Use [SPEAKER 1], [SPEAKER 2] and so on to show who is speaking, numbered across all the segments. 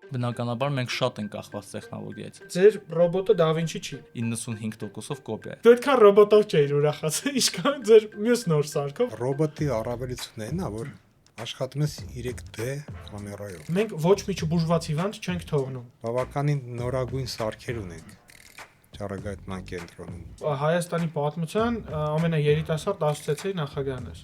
[SPEAKER 1] Բնականաբար մենք շատ ենք կախված տեխնոլոգիայից։
[SPEAKER 2] Ձեր ռոբոտը Da Vinci չի։
[SPEAKER 1] 95%-ով կոպիա է։
[SPEAKER 2] Դու այդքան ռոբոտով չէիր ուրախացել, ինչքան ձեր մյուս նոր սարքով։
[SPEAKER 3] Ռոբոտի առավելությունն է, որ աշխատում ես 3D կամերայով։
[SPEAKER 2] Մենք ոչ մի չբուժված հիվանդ չենք թողնում։
[SPEAKER 3] Բավականին նորագույն սարքեր ունենք ճառագայթման կենտրոնում։
[SPEAKER 2] Հայաստանի պատմության ամենաերիտասարդ ասոցիացիայի նախագահն ես։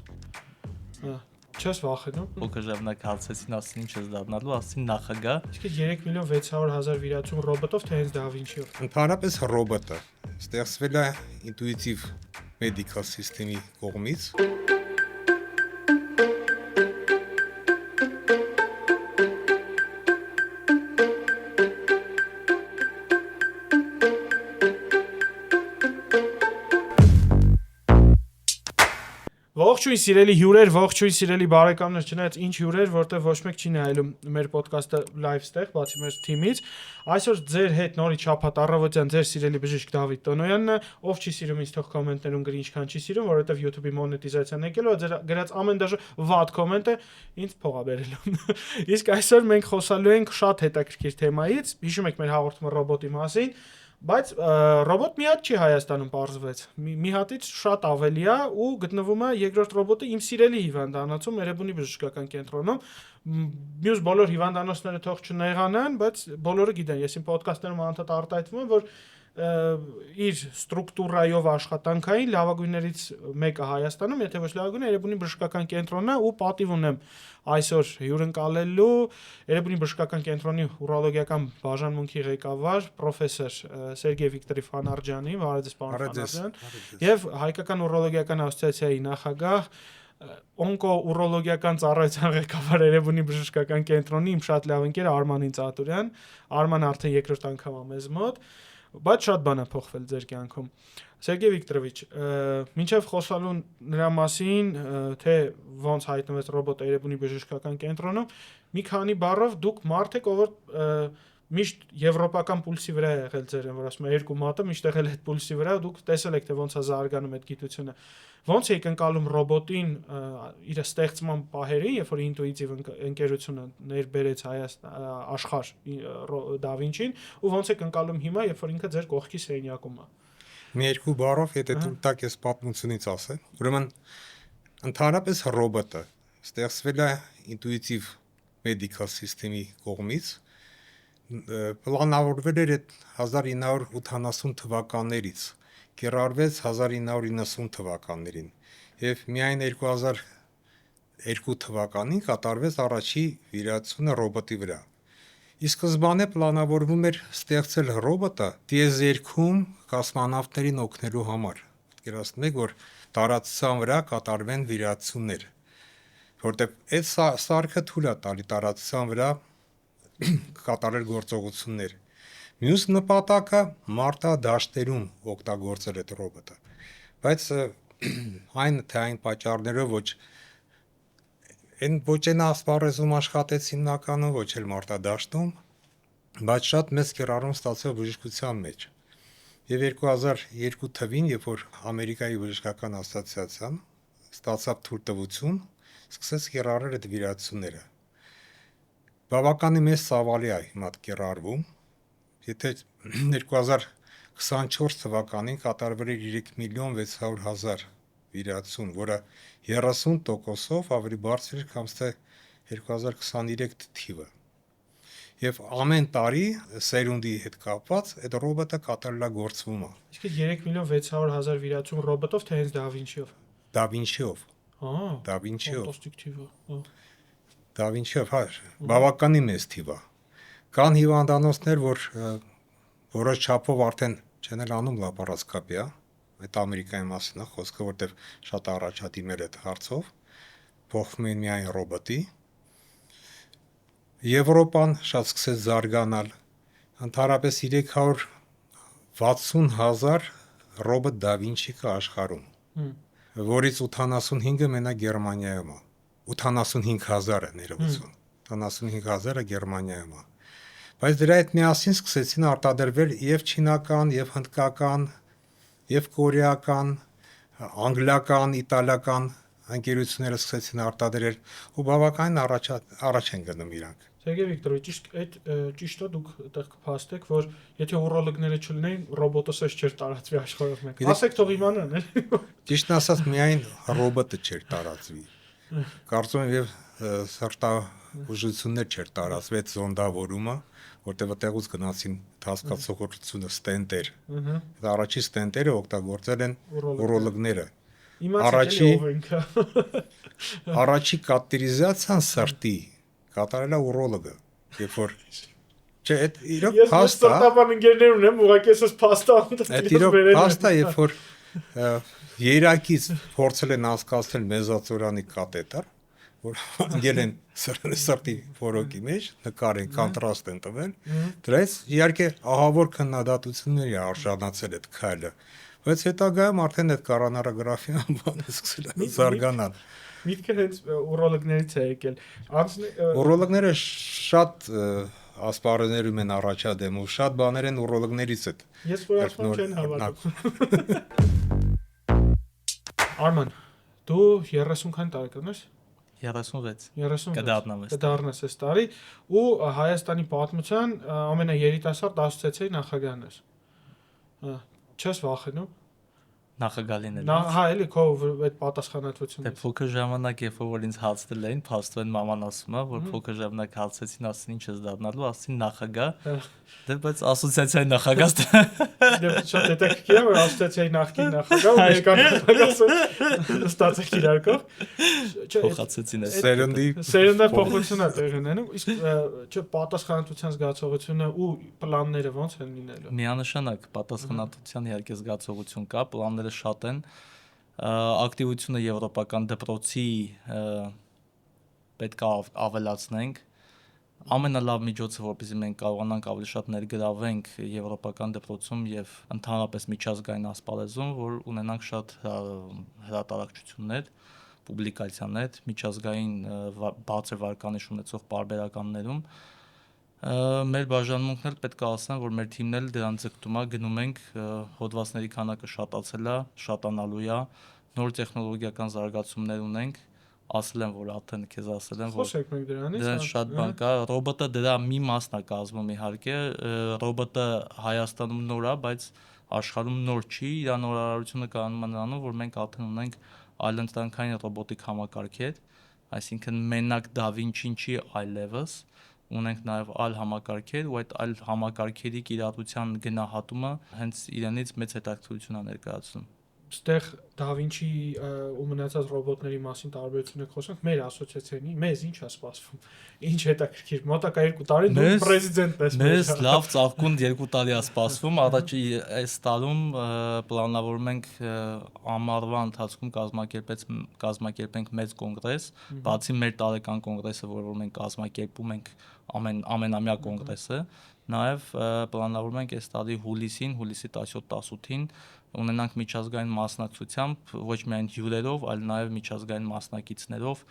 [SPEAKER 2] Չես վախենում։
[SPEAKER 1] Փոքր ժամանակ հարցեցին, ասին ինչ ես դառնալու, ասին նախագահ։
[SPEAKER 2] Իսկ 3.600.000 վիրացում ռոբոտով թե հենց Da Vinci-ով։
[SPEAKER 3] Ընդհանրապես ռոբոտը ստեղծվել է ինտուիտիվ մեդիկալ սիստեմի կողմից։
[SPEAKER 2] Ողջույն սիրելի հյուրեր, ողջույն սիրելի բարեկամներ, չնայած ինչ հյուրեր, որտեղ ոչ մեկ չի նայելու մեր ոդկասթը լայվ ստեղ, բացի մեր թիմից։ Այսօր ձեր հետ նորից շաբաթ առավոտյան ձեր սիրելի բժիշկ Դավիթ Տոնոյանն է, ով չի սիրում ինձ թող կոմենտներում գրի ինչքան չի սիրում, որովհետև YouTube-ի մոնետիզացիան եկել է, ձեր գրած ամեն դաժե վատ կոմենտը ինձ փող է բերելու։ Իսկ այսօր մենք խոսալու ենք շատ հետաքրքիր թեմայից, հիշում եք մեր հաղորդումը ռոբոտի մասին, բայց ռոբոտ մի հատ չի Հայաստանում պարզվեց։ Մի հատից շատ ավելի է ու գտնվում է երկրորդ ռոբոտը իմ սիրելի հիվանդանոցում Էրեբունի բժշկական կենտրոնում։ Մյուս բոլոր հիվանդանոցները թող չնեղանան, բայց բոլորը գիտեն, ես իմ ոդկասթներում անդադ արտահայտվում եմ, որ իր ստրուկտուրայով աշխատանքային լավագույններից մեկը Հայաստանում, եթե ոչ լավագույնը Էրեբունի բժշկական կենտրոնն է ու պատիվ ունեմ այսօր հյուրընկալելու Էրեբունի բժշկական կենտրոնի ուրոլոգիական բաժանմունքի ղեկավար պրոֆեսոր Սերգեյ Վիկտորիվ Ֆանարջյանի, բարև պարոն Ֆանարջյան, եւ Հայկական ուրոլոգիական ասոցիացիայի նախագահ օնկոուրոլոգիական ծառայության ղեկավար Էրեբունի բժշկական կենտրոնի իմ շատ լավ ընկեր Արման Ինծատուրյան։ Արման արդեն երկրորդ անգամ է մեզ մոտ, բայց շատ բան է փոխվել ձեր կյանքում։ Սերգեյ Վիկտորովիչ, մինչև խոսալու նրա մասին, թե ոնց հայտնվեց ռոբոտ Էրեբունի բժշկական կենտրոնում, մի քանի բառով դուք մարդ եք, ով միշտ եվրոպական պուլսի վրա է եղել ձեր, որ ասում եմ երկու մատը միշտ եղել այդ պուլսի վրա, դուք տեսել եք թե ոնց է զարգանում այդ գիտությունը։ Ոնց եք ընկալում ռոբոտին իր ստեղծման պահերին, երբ որ ինտուիտիվ ընկերությունը ներբերեց աշխարհ Da Vinci-ին, ու ոնց եք ընկալում հիմա, երբ որ ինքը ձեր կողքի սենյակում է։
[SPEAKER 3] Մի երկու բառով, եթե դուք տակ ես պատմությունից ասեմ, ուրեմն ընդհանրապես ռոբոտը ստեղծվել է ինտուիտիվ մեդիկալ սիստեմի կողմից, պլանավորվել էր 1980 թվականներից, կիրառվեց 1990 թվականներին եւ միայն 2002 թվականին կատարվեց առաջի վիրացումը ռոբոտի վրա։ Ի սկզբանե պլանավորվում էր ստեղծել ռոբոտը տիեզերքում կոսմոնավտներին օգնելու համար։ Պատկերացնում եք, որ տարածության վրա կատարվեն վիրացումներ, որտեղ այդ սարքը թույլ է տալի տարածության վրա կատարել գործողություններ։ Մյուս նպատակը մարտադաշտերում օգտագործել այդ ռոբոտը, բայց այն պատճառներով ոչ այն ասպարեզում աշխատեց հիմնականում, ոչ էլ մարտադաշտում, բայց շատ մեծ կիրառում ստացավ բժշկության մեջ։ Եվ 2002 թվին, երբ որ Ամերիկայի բժշկական ասոցիացիան ստացավ թույլտվություն, սկսեց կիրառել այդ վիրացումները։ Բավականին մեծ ծավալի է հիմա կիրառվում։ Եթե 2024 թվականին կատարվել էր 3.600.000 վիրացում, որը 30%-ով ավելի բարձր էր, քան թե 2023 թիվը։ Եվ ամեն տարի սերունդի հետ կապված այդ ռոբոտը կատարելագործվում է։
[SPEAKER 2] Իսկ 3.600.000 վիրացում ռոբոտով թե հենց Da Vinci-ով։
[SPEAKER 3] Da Vinci-ով։ Da Vinci-ով։
[SPEAKER 2] Ֆանտաստիկ թիվ է։
[SPEAKER 3] Da Vinci-ով, բավականին մեծ թիվ է։ Կան հիվանդանոցներ, որ որոշ չափով արդեն չեն էլ անում լապարասկոպիա, այդ Ամերիկայի մասին է խոսքը, որտեղ շատ առաջադիմել այդ հարցով, փոխվում են միայն ռոբոտի։ Եվրոպան շատ սկսեց զարգանալ, ընդհանրապես 360.000 ռոբոտ Da Vinci կա աշխարհում, որից 85-ը մենակ Գերմանիայում է, 85,000-ը ներողություն, 85,000-ը Գերմանիայում է։ Բայց դրա հետ միասին սկսեցին արտադրվել եւ չինական, եւ հնդկական, եւ կորեական, անգլիական, իտալական ընկերությունները սկսեցին արտադրել ու բավականին առաջ են գնում իրանք։
[SPEAKER 2] Սերգեյ Վիկտորովիչ, ճիշտ է դուք այդտեղ կփաստեք, որ եթե ուրոլոգները չլինեին, ռոբոտը սեզ չէր տարածվի աշխարհով մեկ։ Ասեք թող իմանան, էլի։
[SPEAKER 3] Ճիշտն ասած միայն ռոբոտը չէր տարածվի։ Կարծում եմ եւ սրտաբուժություններ չէր տարածվի այդ զոնդավորումը, որտեղ այդտեղից գնացին հասկացողությունը ստենտեր։ Այդ առաջի ստենտերը օգտագործել են ուրոլոգները։ Առաջի կատերիզացիան սրտի կատարել է ուրոլոգը, երբ որ չէ, այդ իրոք փաստ է։
[SPEAKER 2] Ես սրտաբան ընկերներ ունեմ, ուղղակի էսս փաստա անդր։
[SPEAKER 3] Այդ իրոք փաստ է, երբ որ երակից փորձել են անցկացնել մեզոծորանի կատետր, որ անգել են սրտի փորոկի մեջ, նկար են, կոնտրաստ են տվել։ Դրանից իհարկե ահավոր քննադատությունների արժանացել այդ քայլը, բայց հետագայում արդեն այդ կորանարոգրաֆիան բանը սկսել է զարգանալ։
[SPEAKER 2] Միտքը հենց ուրոլոգներից է եկել։
[SPEAKER 3] Ուրոլոգները շատ ասպարեզներում են առաջադեմ ու շատ բաներ են ուրոլոգներից այդ։
[SPEAKER 2] Ես որ ասում չեն հավատում։ Արման, դու 30-քան տարեկան ես։
[SPEAKER 1] 36
[SPEAKER 2] կդառնաս այս տարի ու Հայաստանի պատմության ամենաերիտասարդ ասոցիացիայի նախագահն ես։ Չես վախենում։
[SPEAKER 1] Նախագահին էլ։
[SPEAKER 2] Հա, էլի քո այդ պատասխանատվությունը։
[SPEAKER 1] Դե փոքր ժամանակ երբ որ ինձ հացնել էին, փաստորեն մաման ասում է, որ փոքր ժամանակ հացեցին, ասին ինչ ես դառնալու, ասին նախագահ։ Դե բայց ասոցիացիայի նախագահ։
[SPEAKER 2] Դե շատ հետաքրքիր է, որ ասոցիացիայի նախկին նախագահ ու ներկա նախագահը ստացեք իրար կողմ։
[SPEAKER 1] Փոխացեցին այս
[SPEAKER 2] սերնդի փոխությունն է տեղի ունենում, իսկ պատասխանատվության զգացողությունը ու պլանները ո՞նց են լինելու։
[SPEAKER 1] Միանշանակ պատասխանատվության իհարկե զգացողություն կա, պլանները շատ են, ակտիվությունը եվրոպական դպրոցի պետք է ավելացնենք, ամենալավ միջոցը, որպեսզի մենք կարողանանք ավելի շատ ներգրավենք եվրոպական դպրոցում եւ ընդհանրապես միջազգային ասպարեզում, որ ունենանք շատ հրատարակչություններ, պուբլիկացիաներ, միջազգային բարձր վարկանիշ ունեցող պարբերականներում, մեր բաժանմունքն էլ պետք է ասեմ, որ մեր թիմն էլ դրան ձգտում է, գնում ենք, հոդվածների քանակը շատացել է, շատանալու է, նոր տեխնոլոգիական զարգացումներ ունենք, ասել եմ, որ արդեն քեզ ասել եմ, որ
[SPEAKER 2] խոսեք մենք դրանից,
[SPEAKER 1] դրանից շատ բան կա, ռոբոտը դրա մի մասն է կազմում իհարկե, ռոբոտը Հայաստանում նոր է, բայց աշխարհում նոր չի, իր նորարարությունը կանում է նրանում, որ մենք արդեն ունենք այլընտրանքային ռոբոտիկ համակարգեր, այսինքն մենակ Da Vinci-ն չի այլևս, ունենք նաև այլ համակարգեր ու այդ այլ համակարգերի կիրառության գնահատումը հենց իրենից մեծ հետաքրքրություն է ներկայացնում։
[SPEAKER 2] Ստեղ Da Vinci ու մնացած ռոբոտների մասին տարբերությունը խոսանք, մեր ասոցիացիայի, մեզ ինչ է սպասվում։ Ինչ հետաքրքիր, մոտակա 2 տարի դու պրեզիդենտն ես։
[SPEAKER 1] Մեզ լավ ծաղկուն 2 տարի է սպասվում, առաջի այս տարում պլանավորում ենք ամառվա ընթացքում կազմակերպենք մեծ կոնգրես, բացի մեր տարեկան կոնգրեսը, որ մենք կազմակերպում ենք ամենամյա կոնգրեսը, նաև պլանավորում ենք այս տարի հուլիսի 17-18-ին ունենանք միջազգային մասնակցությամբ ոչ միայն հյուրերով, այլ նաև միջազգային մասնակիցներով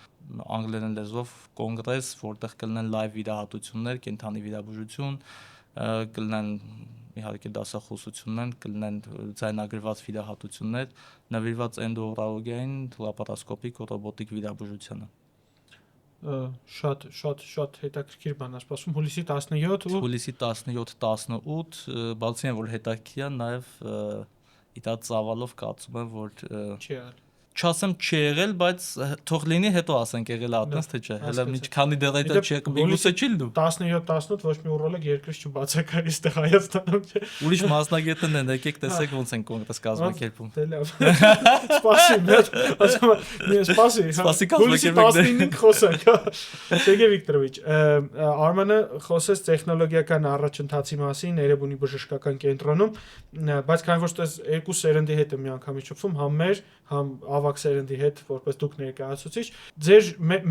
[SPEAKER 1] անգլերեն լեզվով կոնգրես, որտեղ կլինեն լայվ վիրահատություններ, կենթանի վիրաբուժություն, կլինեն իհարկե դասախոսություններ, կլինեն ձայնագրված վիրահատություններ, նվիրված էնդոուրոլոգիային, լապարասկոպիկ, ռոբոտիկ վիրաբուժությանը։
[SPEAKER 2] Շատ հետաքրքիր բան է սպասվում հուլիսի 17 ու
[SPEAKER 1] հուլիսի 17-18, բացի այն որ հետաքրքիր է, նաև իրա ծավալով կարծում եմ որ
[SPEAKER 2] չի եղել։
[SPEAKER 1] Չասեմ չի եղել, բայց թող լինի հետո ասենք եղել է այդպես թե չէ։ Հələ մի քանի դեռ այդ չի միգուցե չի լինում։
[SPEAKER 2] 17-18 ոչ մի ուրոլոգ երկրից չբացակայ այստեղ Հայաստանում չէ։
[SPEAKER 1] Ուրիշ մասնագետներն են, եկեք տեսեք ոնց են կոնգրես կազմակերպում։
[SPEAKER 2] Դե լավ։ Սպասի, ասում եմ, սպասի։ Հուլիսի 19-ին խոսանք։ Սերգեյ Վիկտորովիչ, Արմանը խոսեց տեխնոլոգիական առաջընթացի մասին Էրեբունի բժշկական կենտրոնում, բայց քանի որ այդպես երկու սերնդի հետ է միանգամից շփվում, համ մեր, համ ավակ սերնդի հետ, որպես դուք ներկայացուցիչ,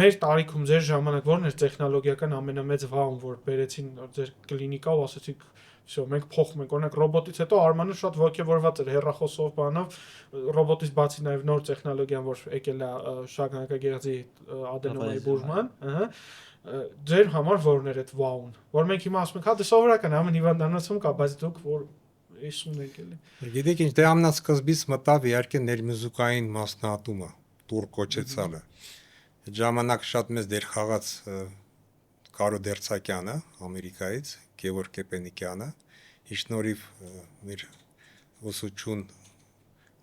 [SPEAKER 2] մեր տարիքում ձեր ժամանակ ո՞րն էր տեխնոլոգիական ամենամեծ վահան, որ բերեցին ձեր կլինիկա ու ասացիք, всё, մենք փոխում ենք, օրինակ ռոբոտից հետո Արմանը շատ ողջավորված էր հեռախոսով բանով, ռոբոտից բացի նաև նոր տեխնոլոգիան, որ եկել է շագանակագեղձի ադենոմայի բուժման, ձեր համար ո՞րն էր այդ վահուն, որ մենք հիմա ասում ենք, հա դե սովորական ամեն հիվանդանոցում կա, բայց դուք որ
[SPEAKER 3] Գիտեք ինչ, դե ամենասկզբից մտավ իհարկե ներմյուզիկային մասնահատումը, տուր կոչեցալը։ Այդ ժամանակ շատ մեծ դեր խաղաց Կարո Դերցակյանը Ամերիկայից, Գևորգ Կեպենիկյանը, Իշնորիվ մեր ուսուցչուն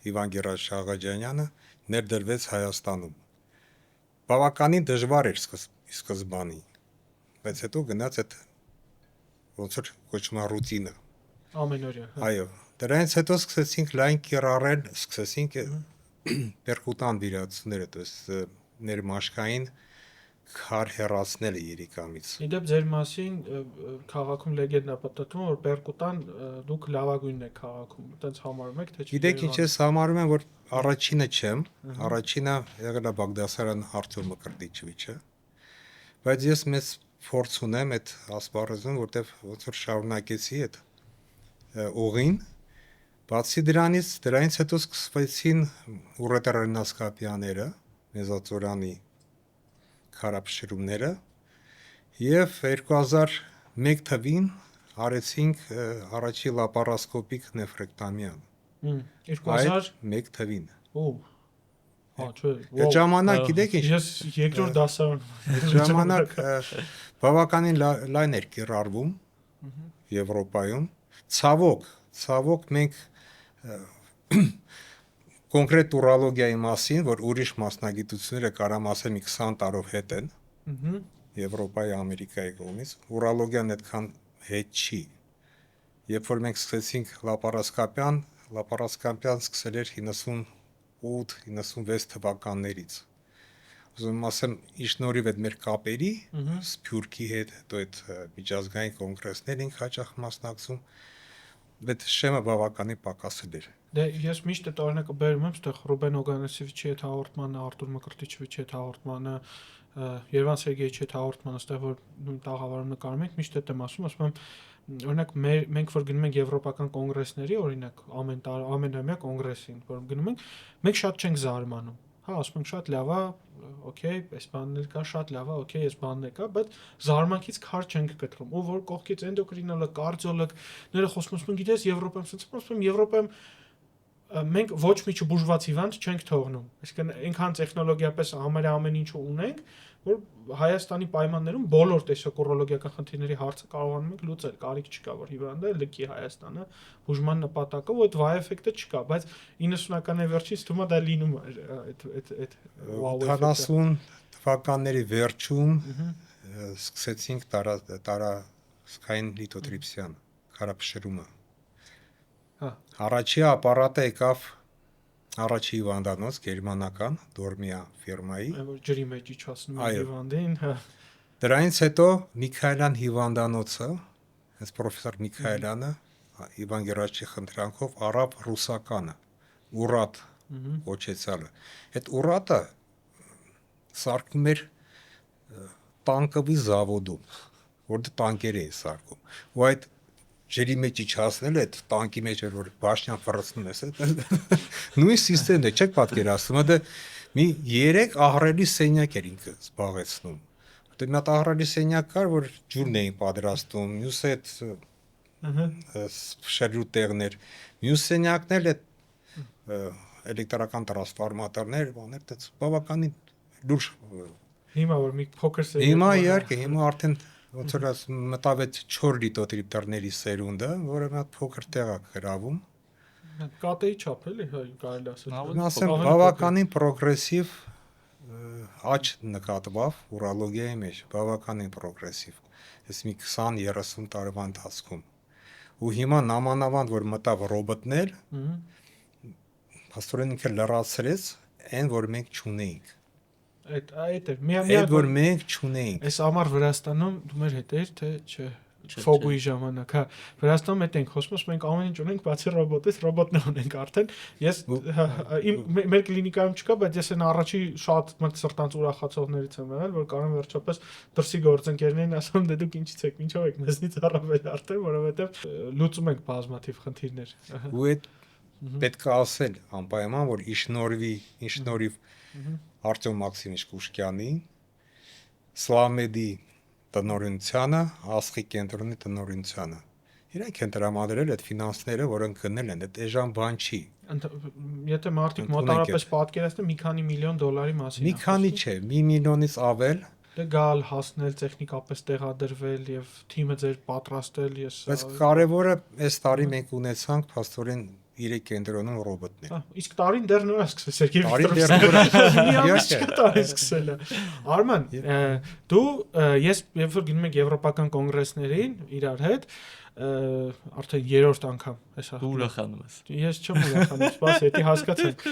[SPEAKER 3] Իվան Գերաս Շաղաջանյանը ներդրվեց Հայաստանում։ Բավականին դժվար էր սկզբանին, բայց հետո գնաց այդ ոնց որ կոչվում է ռուտինը։
[SPEAKER 2] Ամենօրյա։
[SPEAKER 3] Այո, դրանից հետո սկսեցինք լայն կիրառել, սկսեցինք պերկուտան վիրացումները, то есть ներմաշկային քար հեռացնել երիկամից։
[SPEAKER 2] Իդեպ ձեր մասին քաղաքում լեգենդա պատտվում, որ Պերկուտան դուք լավագույնն եք քաղաքում, այտենց համարում եք, թե չէ։
[SPEAKER 3] Գիտեք ինչ ես համարում եմ, որ առաջինը չեմ, առաջինը եղել է Բաղդասարյան Արտուր Մկրտիչովիչը, բայց ես մեծ փորձ ունեմ այդ ասպարեզում, որտեվ ոնց որ շարունակեցի այդ ուղին, բացի դրանից հետո սկսվեցին Ուրետարանասկապյաները, Մեզածորանի քարապշրումները եւ 2001 թվին արեցինք առաջի լապարասկոպիկ նեֆրեկտոմիան
[SPEAKER 2] 2001
[SPEAKER 3] թվին։
[SPEAKER 2] Հա, չէ։
[SPEAKER 3] Այդ ժամանակ գիտեք ինչ,
[SPEAKER 2] ես երկրորդ դասարանում։
[SPEAKER 3] այդ ժամանակ բավականին լայն էր կիրառվում Եվրոպայում։ Ցավոք մենք կոնկրետ ուրոլոգիայի մասին, որ ուրիշ մասնագիտությունները կարամ ասեմ 20 տարով հետ են, Եվրոպայի, Ամերիկայի կողմից, ուրոլոգիան այդքան հետ չի։ Երբ որ մենք սկսեցինք լապարասկոպիան սկսել էր 98-96 թվականներից։ Ուզում եմ ասեմ, իշնորհիվ այդ մեր կապերի, Սփյուռքի հետ, հետո այդ միջազգային կոնգրեսներին հաճախ մասնակցում, այդ շեմը բավականին պակասել էր։
[SPEAKER 2] Դե ես միշտ այդ օրինակը բերում եմ, այդտեղ Ռուբեն Օգանեսովիչի հետ հաղորդմանը, Արտուր Մկրտիչովիչի հետ հաղորդմանը, Երվան Սերգեյիչի հետ հաղորդմանը, այստեղ որ նույն տաղավարում նկարում ենք, միշտ այդ եմ ասում եմ, օրինակ մենք որ գնում ենք եվրոպական կոնգրեսների, օրինակ ամենամյա կոնգրեսին, որ գնում ենք, մենք շատ չենք զարմանում։ Հա, ասում ենք շատ լավ է, օքեյ, այս բանն էլ կա, շատ լավ է, օքեյ, այս բանն էլ կա, բայց զարմանքից քար չենք գտնում։ Ու որ կողքից էնդոկրինոլոգ, կարդիոլոգները խոսում են, գիտես, Եվրոպայում, ասում եմ, Եվրոպայում մենք ոչ մի չբուժված հիվանդ չենք թողնում։ Այսինքն այնքան տեխնոլոգիապես ամեն ինչը ունենք, որ Հայաստանի պայմաններում բոլոր տեսակ ուրոլոգիական խնդիրների հարցը կարողանում ենք լուծել։ Կարիք չկա, որ հիվանդը լքի Հայաստանը բուժման նպատակով, ու այդ վայ էֆեկտը չկա, բայց 90-ականների վերջից թվում է դա լինում է այդ վաու էֆեկտը։
[SPEAKER 3] 70 թվականների վերջում սկսեցինք տարածքային լիթոտրիպսիան, քարապշրումը։
[SPEAKER 2] Հա։
[SPEAKER 3] Առաջի ապարատը եկավ առաջի հիվանդանոց գերմանական Դորմիա ֆիրմայի,
[SPEAKER 2] Որ ջրի մեջ իջացնում է հիվանդին, հա։
[SPEAKER 3] դրանից հետո Միքայելյան հիվանդանոցը, այս պրոֆեսոր Միքայելյանը Իվան Գերաչի խնդրանքով արավ ռուսականը, ուրատ ոչեցալը։ Այդ ուրատը սարքում էր տանկովի զավոդում, որտեղ տանկեր էին սարքում։ Ու այդ ջրի մեջ իջացնել այդ տանկի մեջ որ բաշնյան ֆռցնում ես, նույն համակարգն է, չեք պատկերացնում, դա մի 3 ահռելի սենյակ էր ինքը զբաղեցնում։ Որտեղ մի հատ ահռելի սենյակ կար, որ ջուրն էին պատրաստում, մյուսը այդ շերրու տեղներ, մյուս սենյակն էլ այդ էլեկտրական տրանսֆորմատորներ, բաներ, դա բավականին լուրջ։
[SPEAKER 2] Հիմա որ մի փոքր սենյակ։
[SPEAKER 3] Հիմա իհարկե, հիմա արդեն ոնց որ մտավ այդ 4 լիթոտրիպտորների սերունդը, որը մի հատ փոքր տեղ է գրավում։
[SPEAKER 2] Կատեի չափ էլի, կարելի ասել։
[SPEAKER 3] Ասեմ բավականին պրոգրեսիվ աճ նկատվավ ուրոլոգիայի մեջ, բավականին պրոգրեսիվ։ Այս մի 20-30 տարվա ընթացքում։ Ու հիմա նամանավանդ որ մտավ ռոբոտներ, փաստորեն ինքը լրացրեց այն, որ մենք չունեինք։
[SPEAKER 2] Այդ է։
[SPEAKER 3] Այդ որ մենք չունեինք։
[SPEAKER 2] Այս ամառ Վրաստանում դու մեր հետ էր, թե չէ։ Ֆոգուի ժամանակ, հա։ Վրաստանում հետ ենք խոսում, մենք ամեն ինչ ունենք, բացի ռոբոտից, ռոբոտներ ունենք արդեն։ Ես մեր կլինիկայում չկա, բայց ես այն առաջի շատ սրտանց ուրախացողներից եմ եղել, որ կարող եմ վերջապես դրսի գործընկերներին ասեմ, դե դուք ինչից եք, ինչով եք մեզնից առավել արդեն, որովհետև լուծում ենք բազմաթիվ խնդիրներ։
[SPEAKER 3] Ու այդ պետք է ասել անպայման, որ իշնորհիվ Արտյոմ Մաքսիմիչ Կուշկյանի, Սլամեդի տնօրինությանը, Ասխի կենտրոնի տնօրինությանը։ Իրենք են տրամադրել այդ ֆինանսները, որոնք գնել են, այդ էժան բան չի։
[SPEAKER 2] Եթե մարդիկ մոտավորապես պատկերացնեն մի քանի միլիոն դոլարի մասին։
[SPEAKER 3] Մի քանի չէ, 1 միլիոնից ավել,
[SPEAKER 2] Դե գալ, հասնել, տեխնիկապես տեղադրվել եւ թիմը ձեր պատրաստել, ես
[SPEAKER 3] Բայց կարևորը այս տարի մենք ունեցանք փաստորեն 3 կենտրոնում ռոբոտներ։
[SPEAKER 2] Իսկ տարին դեռ նոր է սկսել Սերգեյ
[SPEAKER 3] Տարին դեռ նոր է։
[SPEAKER 2] Իհարկե տարի սկսել է։ Արման, դու ես երբ որ գնում ենք եվրոպական կոնգրեսներին իրար հետ, արդեն 3-րդ անգամ էսա։
[SPEAKER 1] Դու ուրախանում ես։
[SPEAKER 2] Ես չեմ ուրախանում, սպաս, հետի հասկացանք։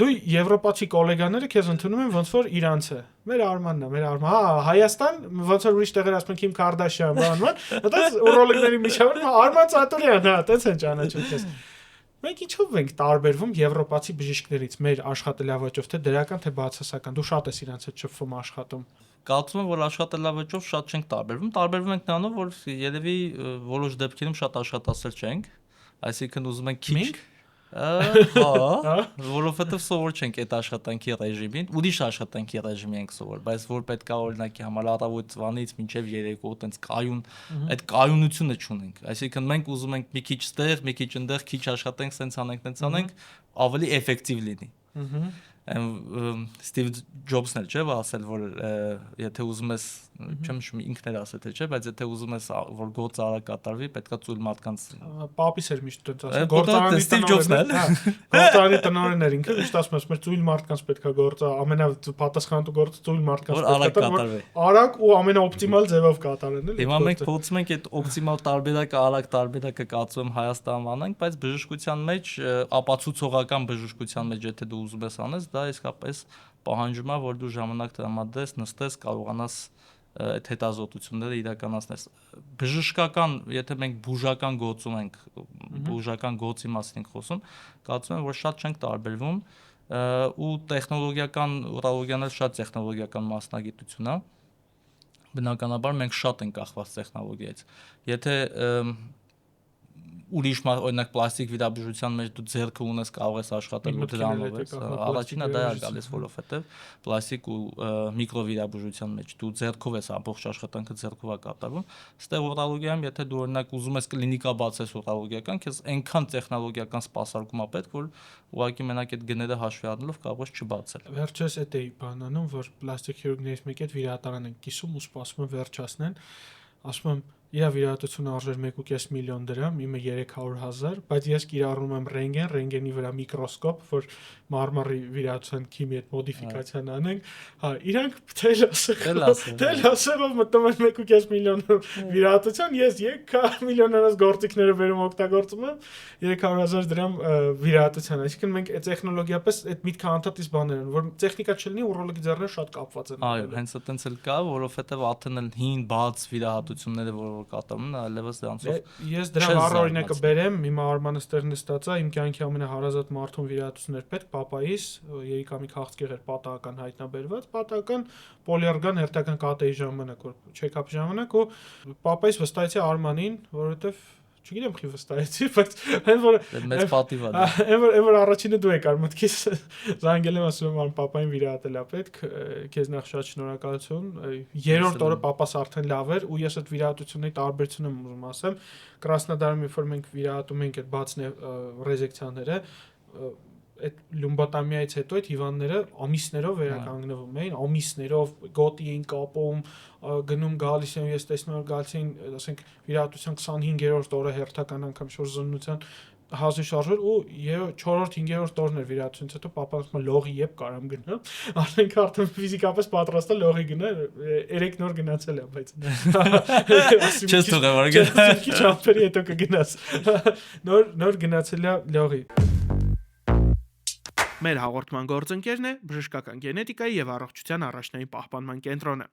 [SPEAKER 2] Դու եվրոպացի գոլեգաները քեզ ընդունում են ոնց որ իրանց է։ Մեր Արմանն է, մեր Արման։ Հա, Հայաստան ոնց որ ուրիշ տեղեր ասում են Քիմ Կարդաշյան, բանման, այդպես ուրոլոգների միջավայր Արման Ծատուրյան, հա, այդպես են ճանաչում քեզ։ Մենք ինչով ենք տարբերվում եվրոպացի բժիշկներից մեր աշխատելավաճով, թե դրական, թե բացասական։ Դու շատ ես իրանց հետ շփվում աշխատում։
[SPEAKER 1] Կարծում եմ, որ աշխատելավաճով շատ չենք տարբերվում։ Տարբերվում ենք նրանով, որ երևի որոշ դեպքերում շատ աշխատասեր չենք, այսինքն ուզում ենք քիչ հա, որովհետև սովոր չենք այդ աշխատանքի ռեժիմին, ուրիշ աշխատանքի ռեժիմի ենք սովոր, բայց որ պետքա օրինակի համար առավոտ ծվանից մինչև երեկո տենց կայուն, այդ կայունությունը չունենք։ Այսինքն մենք ուզում ենք մի քիչ ստեղ, մի քիչ այնտեղ քիչ աշխատենք, սենց անենք, ավելի էֆեկտիվ լինի։ Ստիվ Ջոբսն էլ չէ՞ ասել, որ եթե ուզում ես, չեմ հիշում ինքն էլ ասել թե չէ, բայց եթե ուզում ես որ գործը արագ կատարվի, պետքա ծույլ մարդկանց
[SPEAKER 2] Պապիս էր միշտ դից ասում, գործարանի
[SPEAKER 1] Ստիվ Ջոբսն էլ,
[SPEAKER 2] գործարանի տնօրենն էր ինքը միշտ ասում էր ծույլ մարդկանց պետքա գործը ամենապատասխանատու գործը ծույլ մարդկանց
[SPEAKER 1] պետքա կատարվի։
[SPEAKER 2] Արագ ու ամենաօպտիմալ ձևով կատարեն, էլի։
[SPEAKER 1] Հիմա մենք փորձում ենք այդ օպտիմալ տարբերակը, արագ տարբերակը կացում Հայաստանում անենք, բայց բժշկության մեջ ապացուցողական բժշկության մեջ եթե դու ուզում ես անես, դա իսկապես պահանջում է, որ դու ժամանակ տրամադրես, նստես, կարողանաս այդ հետազոտությունները իրականացնես։ Բժշկական, եթե մենք բուժական գործում ենք, բուժական գործի մասին ենք խոսում, կարծում եմ, որ շատ չենք տարբերվում ու տեխնոլոգիական ուրոլոգիան էլ շատ տեխնոլոգիական մասնագիտություն է։ Բնականաբար մենք շատ ենք կախված տեխնոլոգիայից։ Եթե ուրիշ օրինակ պլաստիկ վիրաբուժության մեջ դու ձեռքը ունես կարող ես աշխատել ու դրանով ես առաջինը դա է գալիս որովհետև պլաստիկ ու միկրովիրաբուժության մեջ դու ձեռքով ես ամբողջ աշխատանքը ձեռքով է կատարվում ստեղ ուրոլոգիայում եթե դու օրինակ ուզում ես կլինիկա բացես ուրոլոգիական քեզ այնքան տեխնոլոգիական սպասարկում է պետք որ ուղղակի մենակ այդ գները հաշվի առնելով կարող ես չբացել
[SPEAKER 2] վերջերս էդ էի բանանում որ պլաստիկ քիրուրգներից մեկը վիրահատարան են կիսում ու սպասում են վերջացնեն ասում եմ իր վիրահատությունը արժեր 1.5 միլիոն դրամ, իմը 300,000, բայց ես կիրառում եմ ռենտգենի վրա միկրոսկոպ, որ մարմարի վիրահատության քիմի այդ մոդիֆիկացիան անենք, հա, իրանք թելասերով մտնում են 1.5 միլիոն վիրահատության, ես 3 միլիոներս գործիքները վերում օգտագործում եմ 300,000 դրամ վիրահատության, այսինքն մենք այդ տեխնոլոգիապես այդ միտքը անդադից բաներ են, որ տեխնիկա չլինի, ուրոլոգի ձեռները շատ կապված են։
[SPEAKER 1] Այո, հենց այդպես էլ կա, որովհետև արդեն էլ հին բաց վիրահատությունները որ կատարում են, այլևս դրանցով
[SPEAKER 2] ես դրա առօրինակը բերեմ, հիմա Արմանը ստեղ նստած է, իմ կյանքի ամենահարազատ մարդուն վիրահատություններ պետք, պապայիս երիկամի քաղցկեղ էր պատահական հայտնաբերված, պատահական պոլիորգան հերթական կատեի ժամանակ, որ չեկապ ժամանակ ու պապայիս վստահեցի Արմանին, որովհետև չգիտեմ քի վստահեցի, բայց այն որ
[SPEAKER 1] մեծ պատիվ է։
[SPEAKER 2] Այն որ առաջինը դու եկար մտքիս զանգել եմ ասում եմ պապային վիրահատել է պետք, քեզ նախ շատ շնորհակալություն։ Երրորդ օրը պապաս արդեն լավ էր ու ես այդ վիրահատությունների տարբերությունը ուզում ասեմ, Կրասնոդարում երբ որ մենք վիրահատում ենք այդ բաց ռեզեկցիաները, այդ լումբոտոմիայից հետո այդ հիվանդները ամիսներով վերականգնվում էին, ամիսներով գոտի էին կապում, գնում գալիս են, ես տեսնում եմ գալիս են, ասենք վիրահատության 25-րդ օրը հերթական անգամ շուտ զննության հազի շարժեր ու 4-րդ 5-րդ օրն էր վիրահատությունից հետո պապան ասում է լողի եփ կարամ գնամ, արդեն արդեն ֆիզիկապես պատրաստ է լողի գնա, 3 նոր գնացել է, բայց
[SPEAKER 1] չես թողել որ գնա,
[SPEAKER 2] քիչ ամպերի հետո կգնաս, նոր գնացել է լողի։ Մեր հաղորդման գործընկերն է բժշկական գենետիկայի եւ առողջության առաջնային պահպանման կենտրոնը։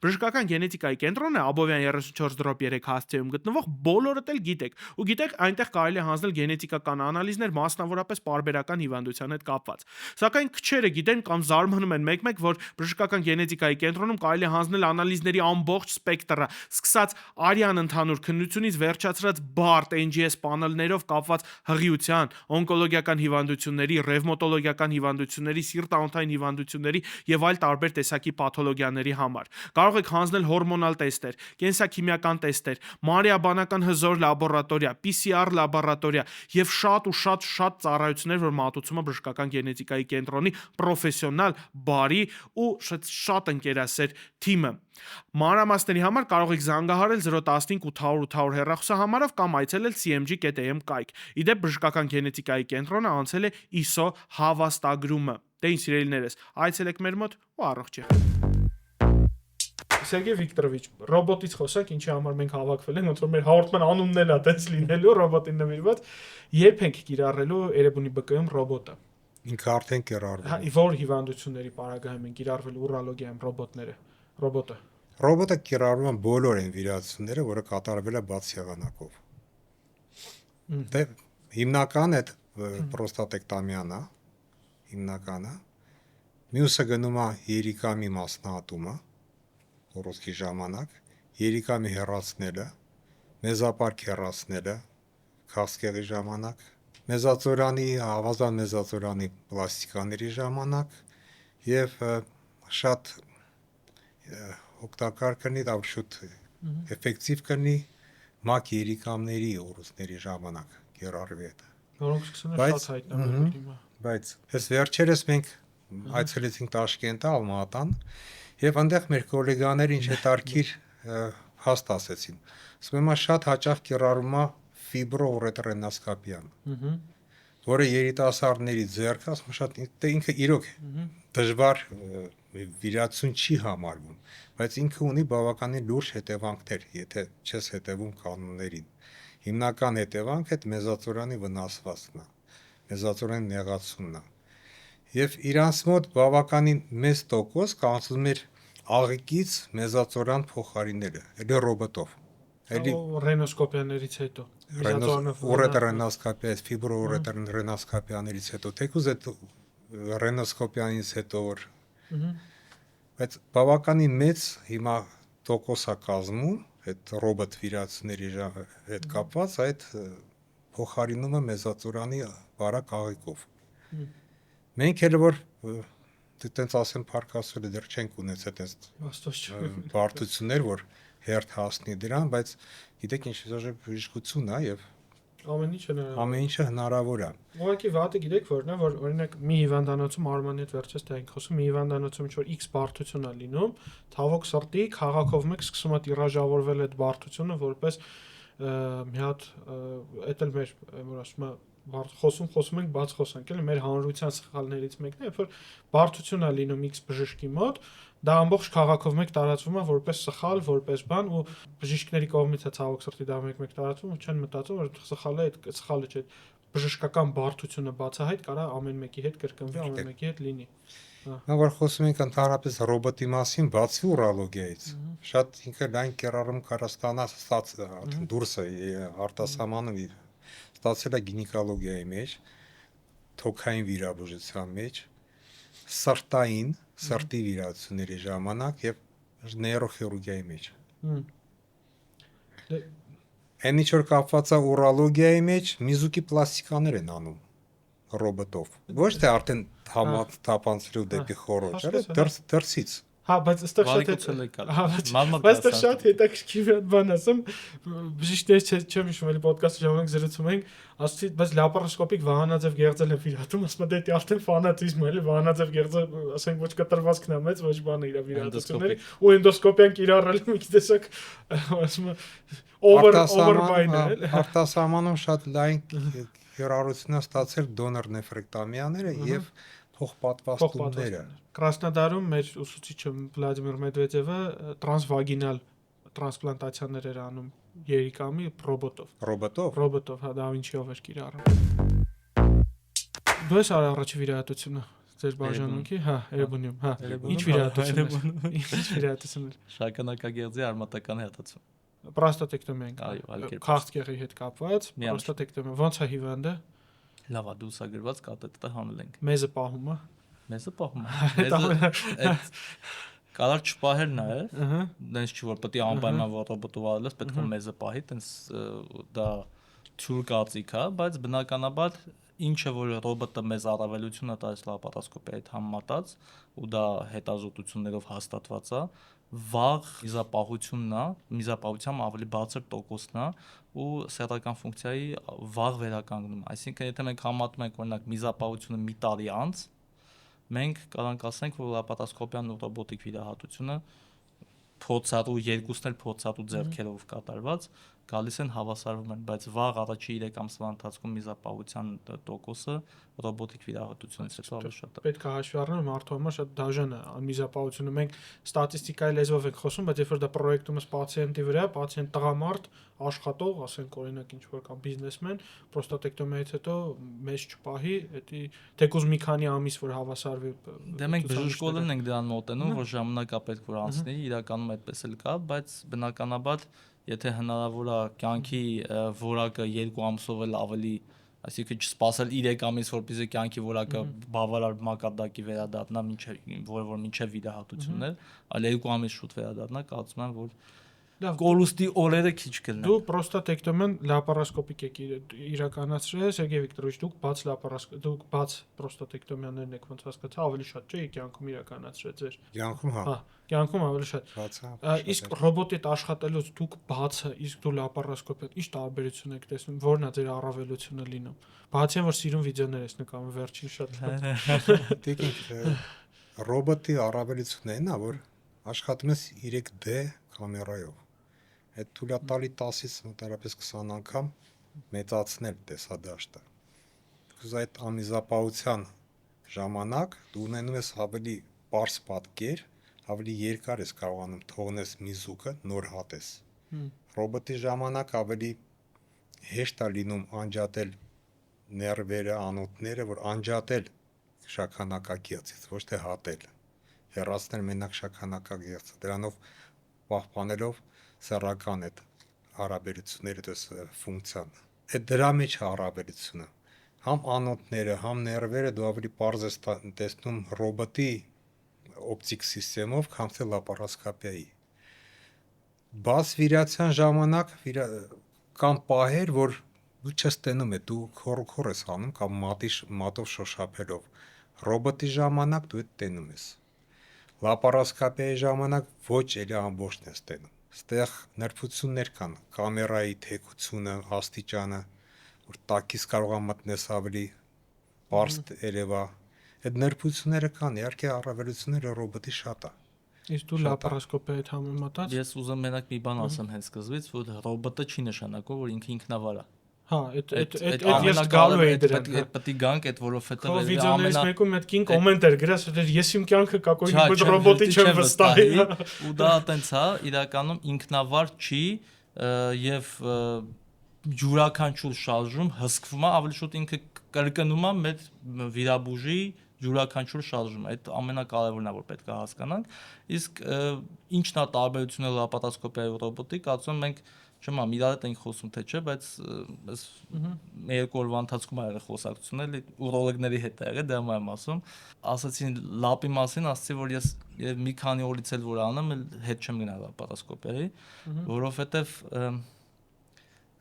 [SPEAKER 2] Բժշկական գենետիկայի կենտրոնը Աբովյան 34/3 հասցեում գտնվող բոլորդ էլ գիտեք, ու գիտեք այնտեղ կարելի է հանձնել գենետիկական անալիզներ, մասնավորապես պարբերական հիվանդության հետ կապված։ Սակայն քչերը գիտեն կամ զարմանում են մեկ-մեկ, որ բժշկական գենետիկայի կենտրոնում կարելի է հանձնել անալիզների ամբողջ սպեկտրը, սկսած արյան ընդհանուր քննությունից վերջացրած բարդ NGS պանելներով կապված հղիության, օնկոլոգիական հիվանդությունների, ռևմատոլոգիական քիմիական հիվանդությունների, սիրտ-անոթային հիվանդությունների եւ այլ տարբեր տեսակի պաթոլոգիաների համար։ Կարող եք հանձնել հորմոնալ տեստեր, կենսաքիմիական տեստեր, մարիաբանական հզոր լաբորատորիա, PCR լաբորատորիա եւ շատ ծառայություններ, որ մատուցում է բժշկական գենետիկայի կենտրոնի պրոֆեսիոնալ, բարի ու շատ ընկերասեր թիմը։ Մանրամասների համար կարող եք զանգահարել 015 800 800 հեռախոսահամարով կամ այցելել cmg.am կայք։ Իդեպ բժշկական գենետիկայի կենտրոնը անցել է ISO հավաստագրումը։ Դե ինչ սիրելիներս, այցելեք մեր մոտ ու առողջ եղեք։ Սերգեյ Վիկտորովիչ, ռոբոտից խոսանք, ինչի համար մենք հավաքվել ենք, ոնց որ մեր հաղորդման անունն էլ է տես լինելու ռոբոտին նվիրված, երբ ենք կիրառելու Էրեբունի ԲԿ-ում ռոբոտը։
[SPEAKER 3] Ինքը արդեն կիրառվել է։
[SPEAKER 2] Որ հիվանդությունների պարագայում են կիրառվել ուրոլոգիայում ռոբոտը։
[SPEAKER 3] Ռոբոտը կիրառվում է բոլոր այն վիրահատությունները, որը կատարվել է բաց եղանակով։ Դե հիմնական է պրոստատեկտոմիան է, հիմնականը։ Մյուսը գնում է երիկամի մասնահատումը, օրոսքի ժամանակ, երիկամի հեռացնելը, մեզապարկ հեռացնելը, քաղցկեղի ժամանակ, մեզածորանի, ավազան մեզածորանի պլաստիկաների ժամանակ եւ շատ օգտակար կնի, ավելի շուտ էֆեկտիվ կնի մակ երիկամների օրուսների ժամանակ կիրառվի այդ։
[SPEAKER 2] Որոնք սկսում են շատ հայտնվել դիմա։
[SPEAKER 3] Բայց այս վերջերս մենք այցելեցինք Տաշկենտ, Ալմատան եւ այնտեղ մեր գոլեգաները ինչ հետարքիր հաստ ասեցին։ Ասում եմ շատ հաճախ կիրառվում է ֆիբրոուրետրենոսկոպիան, որը երիտասարդների ձեռքը, ասում շատ ինքը իրոք դժվար վիրահատություն չի համարվում, բայց ինքը ունի բավականին լուրջ հետևանքներ, եթե չես հետևում կանոններին։ Հիմնական հետևանքը այդ մեզածորանի վնասվածքն է, մեզածորանի նեղացումն է։ Եվ իրանց մոտ բավականին մեծ տոկոս կանցնում էր աղիկից մեզածորան փոխարինելը, էլի ռոբոտով։ Էլի
[SPEAKER 2] ռենոսկոպիաներից հետո։
[SPEAKER 3] Ուրետրենոսկոպիա, ֆիբրոուրետրենոսկոպիաներից հետո, թեկուզ այդ ռենոսկոպիանից հետո որ բայց բավականին մեծ հիմա տոկոս է կազմում այդ ռոբոտ վիրահատությունների հետ կապված այդ փոխարինումը մեզածորանի բարակ աղիկով։ Մենք էլ որ դեռ ասեմ փառքասուրը դեռ չենք ունեցել այդ բարդություններ, որ հերթ հասնի դրան, բայց գիտեք ինչ բժշկություն է եւ ամեն ինչը հնարավոր է։
[SPEAKER 2] Ուղղակի վատը գիտեք որն է, որ օրինակ մի հիվանդանոցում Արմանի հետ վերջերս դա ենք խոսում, մի հիվանդանոցում ինչ-որ X բարդություն է լինում, թավոք սրտի քաղաքով մեկ սկսում է տիրաժավորվել այդ բարդությունը որպես մի հատ էդ էլ մեր որ ասում է խոսում ենք բաց խոսանք, էլի մեր հանրության սխալներից մեկն է, երբ որ բարդություն է լինում X բժշկի մոտ, դա ամբողջ քաղաքով մեկ տարածվում է որպես սխալ, որպես բան ու բժիշկների կողմից է ցավոք սրտի դա մեկ տարածվում ու չեն մտածում որ սխալը այդ սխալը չէ բժշկական բարդությունը բացահայտ կարա ամեն մեկի հետ կրկնվի, ամեն մեկի հետ լինի։
[SPEAKER 3] Մենք որ խոսում ենք ընդհանրապես ռոբոտի մասին, բացի ուրոլոգիայից, շատ ինքը լայն կիրառում կարա ստանա դուրս է արտասահմանում ստացել է գինեկոլոգիայի մեջ, թոքային վիրաբուժության մեջ, սրտային, սրտի վիրահատությունների ժամանակ եւ նեյրոխիրուրգիայի մեջ։ Այն ինչ որ կապված է ուրոլոգիայի մեջ, միզուկի պլաստիկաներ են անում ռոբոտով։ Ոչ թե արդեն թափանցրու դեպի խորոջ, այլ դրսից։
[SPEAKER 2] Հա, բայց այստեղ շատ հետաքրքիր բան ասեմ, բժիշկներ չեմ հիշում, էլի ոդկասթի ժամանակ զրուցում ենք, ասացի, բայց լապարոսկոպիկ վահանաձև գեղձել է վիրահատում, ասում եմ դա արդեն ֆանատիզմ է, էլի վահանաձև գեղձը, ասենք ոչ կտրվածքն է մեծ, ոչ բանը իր վիրահատությունների, ու էնդոսկոպիան կիրառել մի տեսակ, ասում եմ օվերբայն է, էլի։
[SPEAKER 3] Արտասահմանում շատ լայն կիրառություն է ստացել դոնոր նեֆրեկտոմիաները եւ փոխպատվաստումները։
[SPEAKER 2] Կրասնոդարում մեր ուսուցիչը Վլադիմիր Մեդվեդևը տրանսվագինալ տրանսպլանտացիաներ էր անում երիկամի ռոբոտով, հա դա ինչիով էր կիրառում։ Դու ես առաջի վիրահատությունը ձեր բաժանմունքի, հա, Էրեբունիում, հա։ Ինչ վիրահատություն էր։
[SPEAKER 1] Շագանակագեղձի արմատական հատացում։
[SPEAKER 2] Պրոստատեկտոմիա ենք։ Այո, քաղցկեղի հետ կապված, պրոստատեկտոմիա։ Ոնց է հիվանդը։
[SPEAKER 1] Լավ է, դուսագրված կաթետրը հանել ենք։
[SPEAKER 2] Մեզը պահում է։
[SPEAKER 1] Մեզը պահում է։ Մեզը կարող չպահել նաև, դենց չի որ պետք է անպայման ռոբոտով արել ես, պետք է մեզը պահի, տենց դա թյուր կացիկ է, բայց բնականաբար ինչը որ ռոբոտը մեզ առավելությունը տալիս լապարասկոպիայի հետ համեմատած ու դա հետազոտություններով հաստատված է, վաղ միզապահությունն է, միզապահությամբ ավելի բարձր տոկոսն է ու սեռական ֆունկցիայի վաղ վերականգնում։ Այսինքն եթե մենք համատում ենք օրինակ միզապահությունը մի տարի անց, մենք կարող ասենք, որ լապարասկոպիան ու ռոբոտիկ վիրահատությունը փորձառու երկուսն էլ փորձառու ձեռքերով կատարված գալիս են հավասարվում են, բայց վաղ առաջի 3 ամսվա ընթացքում միզապահության տոկոսը ռոբոտիկ վիրահատությունից հետո ավելի շատ է։
[SPEAKER 2] Պետք է հաշվի առնել մարդու համար շատ դաժան է միզապահությունը։ Մենք ստատիստիկայի լեզվով ենք խոսում, բայց երբ որ դա պրոյեկտում ես պացիենտի վրա, պացիենտ տղամարդ, աշխատող, ասենք օրինակ ինչ որ կամ բիզնեսմեն, պրոստատեկտոմիայից հետո մեծ չպահի, դա թեկուզ մի քանի ամիս որ հավասարվի։
[SPEAKER 1] Դե մենք բժշկորեն ենք դրան մոտենում, որ ժամանակա պետք որ անցնի, իրականում այդպես էլ կա, բայց բնականաբար եթե հնարավոր է կյանքի որակը 2 ամսով էլ ավելի, այսինքն չսպասել 3 ամիս, որպեսզի կյանքի որակը բավարար մակարդակի վերադառնա, որ մինչև վիրահատություններ, այլ 2 ամիս շուտ վերադառնա, կարծում եմ, որ կորուստի օրերը քիչ կլինեն։
[SPEAKER 2] Դու պրոստատեկտոմիան լապարասկոպիկ եք իրականացրել, Սերգեյ Վիկտորովիչ, դուք բաց պրոստատեկտոմիաներն եք ոնց հասկացա, ավելի շատ չէ կյանքում իրականացրել ձեր։
[SPEAKER 3] Կյանքում հա։
[SPEAKER 2] Կյանքում ավելի շատ։ Իսկ ռոբոտի հետ աշխատելուց դուք բացը, իսկ դու լապարասկոպիա, ի՞նչ տարբերություն եք տեսնում, որն է ձեր առավելությունը լինում։ Բացի այն որ սիրուն վիդեոներ ես նկարում վերջին շատ։
[SPEAKER 3] Ռոբոտի առավելությունն է, որ աշխատում ես 3D կամերայով։ Այդ թույլատալի 10-ից մոտավորապես 20 անգամ մեծացնել տեսադաշտը։ Իսկ այդ ամիզապահության ժամանակ դու ունենում ես ավելի པարզ պատկեր, ավելի երկար ես կարողանում թողնես միզուկը նոր հատես։ Ռոբոտի ժամանակ ավելի հեշտ է լինում անջատել ներվերը, անոթները, որ անջատել շաքանակագիծից, ոչ թե հատել։ Հեռացնել մենակ շաքանակագիծը, դրանով պահպանելով սեռական այդ հարաբերությունները, դες ֆունկցիան։ Այդ դրա մեջ է հարաբերությունը։ Համ անոթները, համ ներվերը դու ավելի པարզ ես տեսնում ռոբոտի օպտիկ սիստեմով, քան թե լապարասկոպիայի։ Բաց վիրացիան ժամանակ կամ պահեր, որ դու չես տենում, դու քոր ես անում կամ մատով շոշափելով։ Ռոբոտի ժամանակ դու այդ տենում ես։ Լապարասկոպիայի ժամանակ ոչ էլի ամբողջն ես տենում։ Այստեղ նրբություններ կան, կամերայի թեքությունը, աստիճանը, որ տակից կարող է մտնես ավելի པարզ երևա։ Այդ նրբությունները կան, իհարկե առավելությունները ռոբոտի շատ է։
[SPEAKER 2] Իսկ դու լապարասկոպիայի հետ համեմատած։
[SPEAKER 1] Ես ուզում մենակ մի բան ասեմ հենց սկզբից, որ ռոբոտը չի նշանակում, որ ինքը ինքնավար է։
[SPEAKER 2] Հա, այդ ես գալու էի դրան։
[SPEAKER 1] Պետք է գանք այդ որովհետեւ
[SPEAKER 2] վիդեոներից մեկում մեկին կոմենտ էր գրած, որ ես իմ կյանքը կակոյի ռոբոտի չեմ վստահի։
[SPEAKER 1] Ու դա այտենց է, իրականում ինքնավար չի եւ յուրաքանչյուր շարժում հսկվում է, ավելի շուտ ինքը կրկնում է մեր վիրաբուժի յուրաքանչյուր շարժում։ Այդ ամենակարևորն է, որ պետք է հասկանանք։ Իսկ ինչն է տարբերությունը լապարասկոպիայի ու ռոբոտի, կարծում եմ մենք չեմ իրար հետ ենք խոսում թե չէ, բայց այս երկու օրվա ընթացքում ա եղել խոսակցություններ, ուրոլոգների հետ ա եղել, դա եմ ասում։ Ասացին լապի մասին, ասացի, որ ես մի քանի օրից էլ որ անեմ, հետ չեմ գնալ լապարասկոպիայի, որովհետև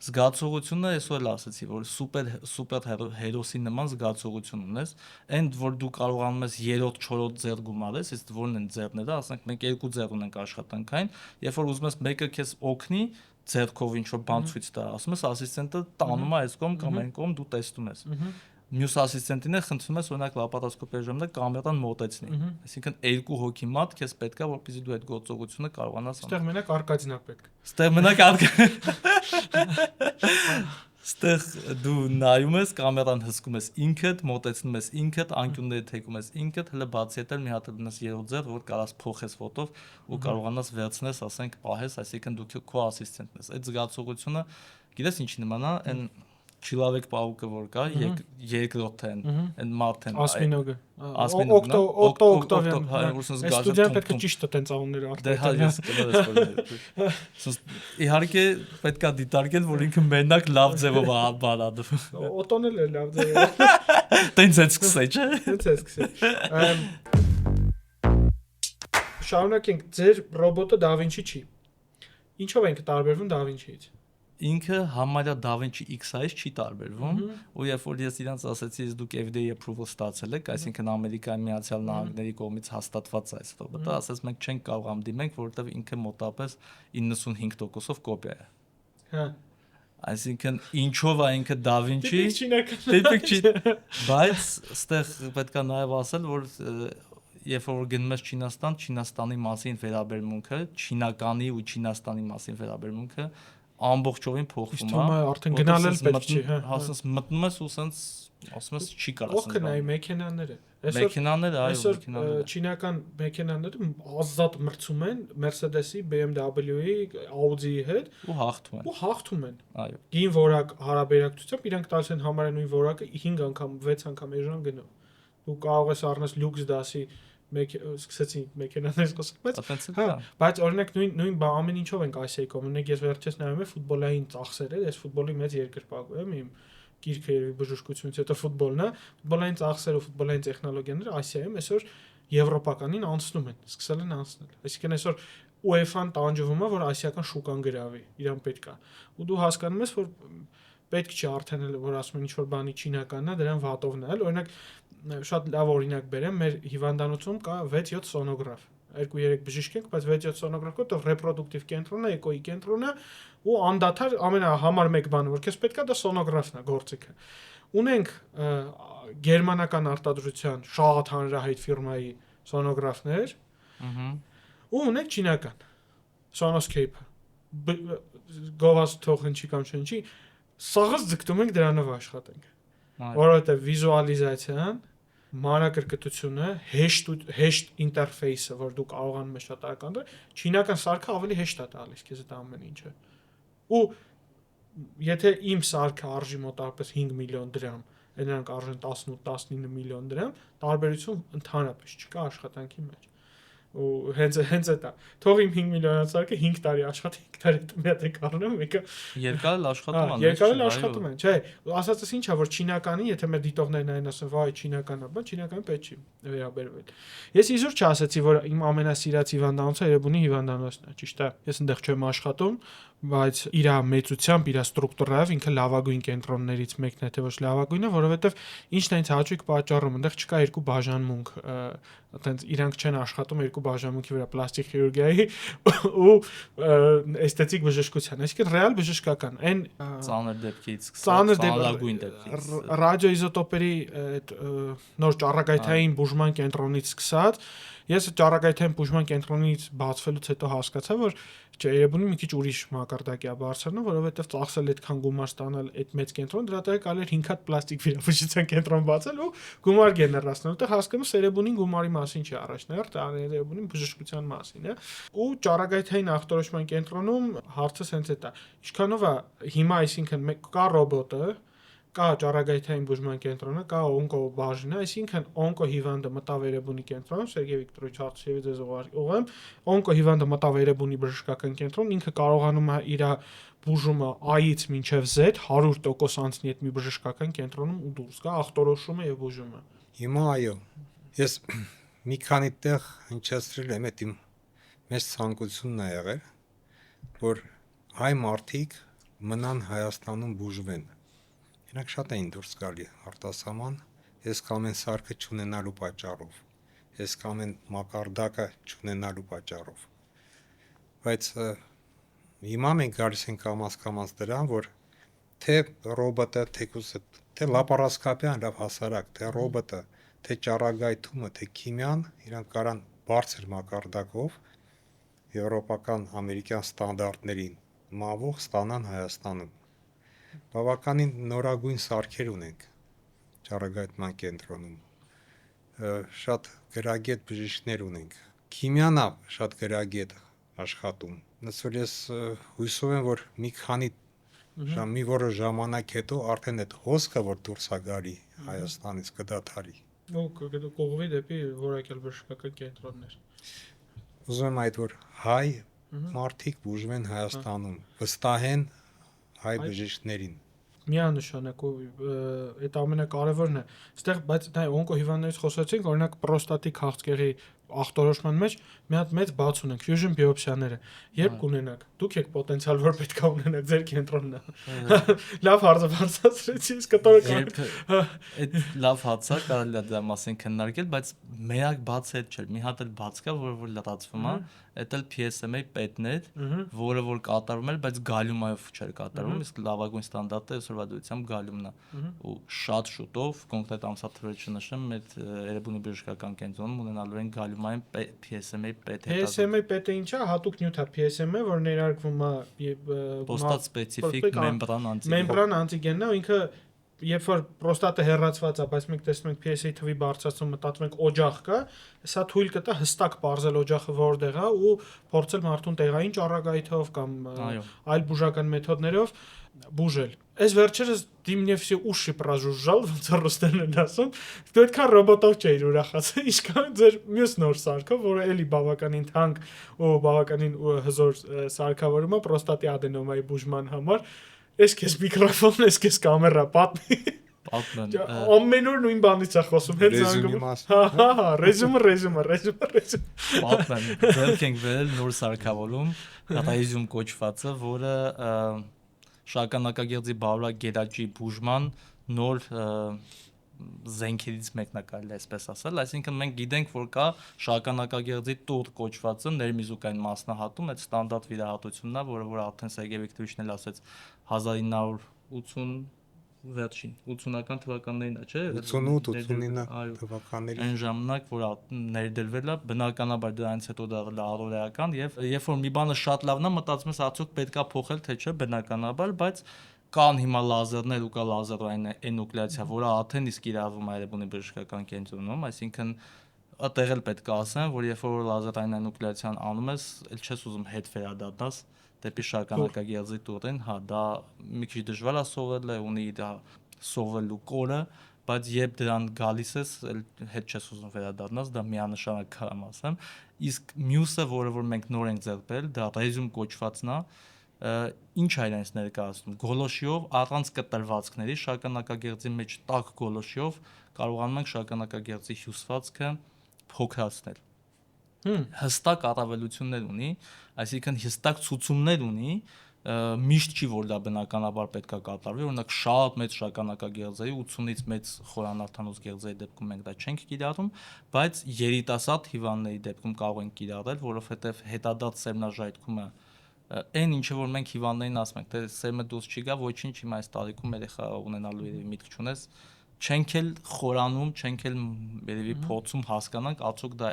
[SPEAKER 1] զգացողությունը այսօր էլ ասացի, որ սուպեր հերոսի նման զգացողություն ունես, այնդ որ դու կարողանում ես 3-րդ, 4-րդ ձեռ գումարես, իսկ որն են ձեռները, ասենք մենք 2 ձեռ ունենք աշխատանքային, երբ որ ուզում ես մեկը քեզ օգնի, ձեռքով ինչ որ բան ցույց տա, ասում ես ասիստենտը տանում է այս կողմ կամ այն կողմ, դու տեսնում ես։ Մյուս ասիստենտին է խնդրում ես օրինակ լապարասկոպիայի ժամանակ կամերան մոտեցնի։ Այսինքն 2 հոգի մատ քեզ պետքա, որպեսզի դու այդ գործողությունը կարողանաս անել։
[SPEAKER 2] Այստեղ մենակ արկադինակ պետք։
[SPEAKER 1] Այստեղ մենակ Այստեղ դու նայում ես, կամերան հսկում ես ինքդ, մոտեցնում ես ինքդ, անկյունները թեքում ես ինքդ, հələ բացի հետ էլ մի հատ դնես 3-րդ ձեռ, որ կարաս փոխես ֆոտով ու կարողանաս վերցնես, ասենք, պահես, այսինքն դու քո ասիստենտն ես։ Այդ զգացողությունը, գիտես ինչի նման է, այն չիլավեք պահուկը որ կա, երկրորդն, այն մարդն։
[SPEAKER 2] Ասմինոգը։
[SPEAKER 1] Օկտովյան։
[SPEAKER 2] Ստուդիան պետք է ճիշտ տենց անունները
[SPEAKER 1] արտադրել։ Իհարկե պետք է դիտարկել, որ ինքը մենակ լավ ձևով է բանադու։
[SPEAKER 2] Օտոն էլ է լավ ձևով։
[SPEAKER 1] Տենց է սկսել, չէ՞։
[SPEAKER 2] Տենց է սկսել։ Շարունակենք, ձեր ռոբոտը Da Vinci չի։ Ինչով ենք տարբերվում Da Vinci-ից։
[SPEAKER 1] ինքը համարյա Da Vinci Xi-ից չի տարբերվում, ու երբ որ ես իրանց ասեցի, ես դուք FDA approval ստացել եք, այսինքն Ամերիկայի Միացյալ Նահանգների կողմից հաստատված է այս ռոբոտը, ասես մենք չենք կարող անդիմենք, որովհետև ինքը մոտավորապես 95%-ով կոպիա է։
[SPEAKER 2] Հա։
[SPEAKER 1] Այսինքն ինչով է ինքը Da Vinci,
[SPEAKER 2] տիպիկ չի,
[SPEAKER 1] բայց այստեղ պետք է նաև ասել, որ երբ որ գնում ես Չինաստան, Չինաստանի մասին վերաբերմունքը, չինականի ու Չինաստանի մասին վերաբերմունքը ամբողջովին փոխվում է։
[SPEAKER 2] Իսկ արդեն գնալ էլ պետք չի, հա։
[SPEAKER 1] Հասնես մտնում ես ու սենց ասում ես չի կարող
[SPEAKER 2] ասես։ Օքնայ մեքենաները։
[SPEAKER 1] Մեքենաները, այո, մեքենաները։
[SPEAKER 2] Չինական մեքենաները ազատ մրցում են Mercedes-ի, BMW-ի, Audi-ի հետ
[SPEAKER 1] ու հաղթում
[SPEAKER 2] են։
[SPEAKER 1] Այո։
[SPEAKER 2] Գին որակ հարաբերակցությամբ իրանք տալիս են համարյա նույն որակը 5 անգամ, 6 անգամ էժան գնով։ Դու կարող ես առնես լյուքս դասի սկսեցի մեքենաներ խոսել, բայց օրինակ նույն ամեն ինչով ենք Ասիայի կողմ։ Օրինակ ես վերջերս նայում եմ ֆուտբոլային ծախսերը, ես ֆուտբոլի մեծ երկրպագու եմ, իմ գիրքը երևի բժշկությունից հետո ֆուտբոլն է, ֆուտբոլային ծախսերը ու ֆուտբոլային տեխնոլոգիաները Ասիայում այսօր եվրոպականին անցնում են, սկսել են անցնել։ Այսինքն այսօր UEFA-ն տանջվում է, որ ասիական շուկան գրավի, իրան պետք է։ Ու դու հասկանում ես, որ պետք չի արդեն որ ասում են ինչ որ բանի չինականն է, դրան վատով նայել։ Օրինակ շատ լավ օրինակ բերեմ, մեր հիվանդանոցում կա 6-7 սոնոգրաֆ։ 2-3 բժիշկ ենք, բայց 6-7 սոնոգրաֆ կա, դա ռեպրոդուկտիվ կենտրոնն է, էկոյի կենտրոնն է, ու անդադար ամենահամար մեկ բանը, որ քեզ պետքա, դա սոնոգրաֆն է, գործիքը։ Ունենք գերմանական արտադրության շատ հանրահայտ ֆիրմայի սոնոգրաֆներ, ու ունենք չինական Sonoscape-ը։ Գովաս թող հնչի կամ չհնչի, սաղս ձգտում ենք դրանով աշխատենք։ Որովհետև վիզուալիզացիան, մանրակրկտությունը, հեշտ ինտերֆեյսը, որ դու կարողանում ես շատ արագ անդր, չինական սարքը ավելի հեշտ է տալիս քեզ այդ ամեն ինչը։ Ու եթե իմ սարքը արժի մոտավորապես 5 միլիոն դրամ, նրանք արժեն 18-19 միլիոն դրամ, տարբերություն ընդհանրապես չկա աշխատանքի մեջ։ Ու հենց այդ է։ Թող իմ 5 միլիոնանոց սարքը 5 տարի աշխատի, 5 տարի հետո մի հատ է կառնում, եկա։
[SPEAKER 1] Երկար աշխատում են։
[SPEAKER 2] Երկար աշխատում են, չէ։ Ասածս ինչա, որ չինականի, եթե մեր դիտողներն այն ասեն, վայ, չինականն է, բայց չինականի պետք չի վերաբերվել։ Ես իզուր չասեցի, որ իմ ամենասիրած հիվանդանոցը Երևանի հիվանդանոցն է, ճիշտ է։ Ես այնտեղ չեմ աշխատում, բայց իր մեծությամբ, իր ստրուկտուրայով ինքը լավագույն կենտրոններից մեկն է, թե ոչ լավագույնը, որովհետև ինչն է ինձ հաճույք պատճառում, այնտեղ չկա երկու բաժանմունք, այտենց իրանք չեն աշխատում երկու բաժանմունքի վրա պլաստիկ քիրուրգիայի ու էսթետիկ բժշկության, այսինքն ռեալ բժշկական, այն
[SPEAKER 1] ծանր դեպքից, ծանրագույն դեպքից,
[SPEAKER 2] ռադիոիզոտոպերի այդ նոր ճառագայթային բուժման կենտրոնից սկսած, ես ճառագայթային բուժման կենտրոնից բացվելուց հետո հասկացա, որ Երևանի մի քիչ ուրիշ մակարդակի է բարձրանում, որովհետև ծախսել այդքան գումար ստանալ այդ մեծ կենտրոն, դրա տեղը կարելի էր 5 հատ պլաստիկ վիրաբուժության կենտրոն բացել ու գումար գեներացնել, որտեղ հասկանում ես Երևանի գումարի մասին չի առաջնահերթ, Երևանի բժշկության մասին է։ Ու ճառագայթային ախտորոշման կենտրոնում հարցը հենց այդ է։ Ինչքանով է հիմա, այսինքն կա ռոբոտը, կա ճառագայթային բուժման կենտրոնը, կա օնկո բաժինը, այսինքն օնկո հիվանդը մտավ Երևանի կենտրոն, Սերգեյ Վիկտորովիչ հարցրի ձեզ ուղղեմ, օնկո հիվանդը մտավ Երևանի բժշկական կենտրոն, ինքը կարողանում է իր բուժումը A-ից մինչև Z 100% անցնի այդ մի բժշկական կենտրոնում ու դուրս գա, ախտորոշումը եւ բուժումը։
[SPEAKER 3] Հիմա այո, ես մի քանի տեղ հնչեցրել եմ այդ իմ մեծ ցանկությունն է եղել, որ հայ մարդիկ մնան Հայաստանում բուժվեն։ Նրանք շատ էին դուրս գալի արտասահման, ես կամ են սարքը չունենալու պատճառով, ես կամ են մակարդակը չունենալու պատճառով։ Բայց հիմա մենք գալիս ենք կամաց դրան, որ թե ռոբոտը, թե լապարասկոպիան լավ հասարակ, թե ռոբոտը, թե ճառագայթումը, թե քիմիան, իրանք կարան բարձր մակարդակով եվրոպական, ամերիկյան ստանդարտներին մավող ստանան Հայաստանում։ Բավականին նորագույն սարքեր ունենք ճառագայթման կենտրոնում, շատ գրագետ բժիշկներ ունենք, քիմիան է շատ գրագետ աշխատում։ Նույնիսկ ես հույսով եմ, որ մի քանի մի որոշ ժամանակ հետո արդեն այդ հոսքը, որ դուրս է գալի Հայաստանից, կդադարի։
[SPEAKER 2] Ու կողվի դեպի որակյալ բժշկական կենտրոններ։
[SPEAKER 3] Ուզում եմ այդ որ հայ մարդիկ բուժվեն Հայաստանում, վստահեն հայ բժիշկներին։
[SPEAKER 2] Միանշանակ ու այդ ամենակարևորն է։ Այստեղ բայց դա օնկո հիվանդներից խոսացինք, օրինակ պրոստատիկ քաղցկեղի ախտորոշման մեջ մի հատ մեծ բաց ունենք ֆյուժն բիոպսիաները երբ կունենաք դուք եք պոտենցիալ որ պետք է ունենաք ձեր կենտրոնն լավ հարցացրեցի իսկ կտորը
[SPEAKER 1] այդ լավ հացա կարելի է դա մասին քննարկել բայց միակ բացը այդ չէ մի հատ էլ բաց կա որ լրացվում է այդ էլ PSMA պետն էր որը որ կատարում էր բայց գալյումայով չէր կատարում իսկ լավագույն ստանդարտը այսօրվա դրությամբ գալյումն է ու շատ շուտով կոնկրետ ամսաթվեր չնշեմ այդ Երևանի բժշկական կենտրոնում ունենալու են գալյումային PSMA պետ
[SPEAKER 2] PSMA պետը ինչա հատուկ նյութ է PSMA որ ներարկվում է
[SPEAKER 1] պրոստատ սպეციფიկ
[SPEAKER 2] մեմբրան անտիգենն է ինքը երբ որ պրոստատը հեռացված է, բայց մենք տեսնում ենք PSA թվի բարձրացում մտածում ենք օջախ կա, սա թույլ կտա հստակ բարձել օջախը որտեղ է ու փորձել մարդուն տեղային ճառագայթով կամ այլ բուժական մեթոդներով բուժել։ Այս վերջերս դիմնեվսի ուշի պրաժուժալ ոնց ռուսներն են ասում, դու այդքան ռոբոտով չէիր ուրախացել, ինչքան ձեր մյուս նոր սարքով, որը էլի բավականին թանկ ու բավականին հզոր սարքավորում է պրոստատի ադենոմայի բուժման համար։ Ես քեզ միկրոֆոն, ես քեզ կամերա պատմի։
[SPEAKER 1] Պատմեն։
[SPEAKER 2] Ամեն օր նույն բանից է խոսում, հետ զանգում։ Հա, ռեզյումը։
[SPEAKER 1] Պատմեն։ Ձեր ենք վերել նոր սարքավորում, ռեզյում կոչվածը, որը շագանակագեղձի բարոյական գերաճի բուժման նոր զենքերից մեկն է կարելի այսպես ասել, այսինքն մենք գիտենք որ կա շագանակագեղձի տուր կոչվածը ներմիզուկային մասնահատում, այդ ստանդարտ վիրահատությունն է, որը որ արդեն Սերգեյ Վիկտորիչն էլ ասեց 1980 վերջին 80-ական թվականներին է, չէ՞,
[SPEAKER 3] 88-89 թվականներին
[SPEAKER 1] այն ժամանակ որ ներդրվել է, բնականաբար դրանից հետո դարձել է առօրեական եւ երբ որ մի բանը շատ լավն է, մտածում ես արդյոք պետքա փոխել թե չէ, բնականաբար, բայց կան հիմա լազերներ ու կա լազերային էնուկլեացիա, որը արդեն իսկ իրավում է Երևանի բժշկական կենտրոնում, այսինքն այդտեղ էլ պետք է ասեմ, որ երբ որ լազերային էնուկլեացիան անում ես, ել չես ուզում հետ վերադառնաս դեպի շագանակագեղձի տուրին, հա, դա մի քիչ դժվար է սովորել, ունի դա սովորելու կորը, բայց երբ դրան գալիս ես, հետ չես ուզում վերադառնաս, դա միանշանակ կարամ ասեմ, իսկ մյուսը, որը որ մենք նոր ենք ձեռք բերել, դա ռեզյում կոչվածն է, ինչ է իրենց ներկայացնում գոլոշիով առանց կտրվածքների շագանակագեղձի մեջ տաք գոլոշիով կարողանում ենք շագանակագեղձի հյուսվածքը փոքրացնել հստակ առավելություններ ունի, այսինքն հստակ ցուցումներ ունի, միշտ չի որ դա բնականաբար պետք է կատարվի, օրինակ շատ մեծ շագանակագեղձերի 80-ից մեծ խորանարդանոց գեղձերի դեպքում մենք դա չենք կիրառում, բայց երիտասարդ հիվանդների դեպքում կարող ենք կիրառել, որովհետև հետադարձ սերմնաժայթքումը այն ինչը որ մենք հիվանդներին ասում ենք, թե սերմը դուրս չի գա, ոչինչ հիմա այս տարիքում երեխա ունենալու երևի միտք չունես, չենք էլ խորանում, չենք էլ երևի փորձում հասկանանք, արդյոք դա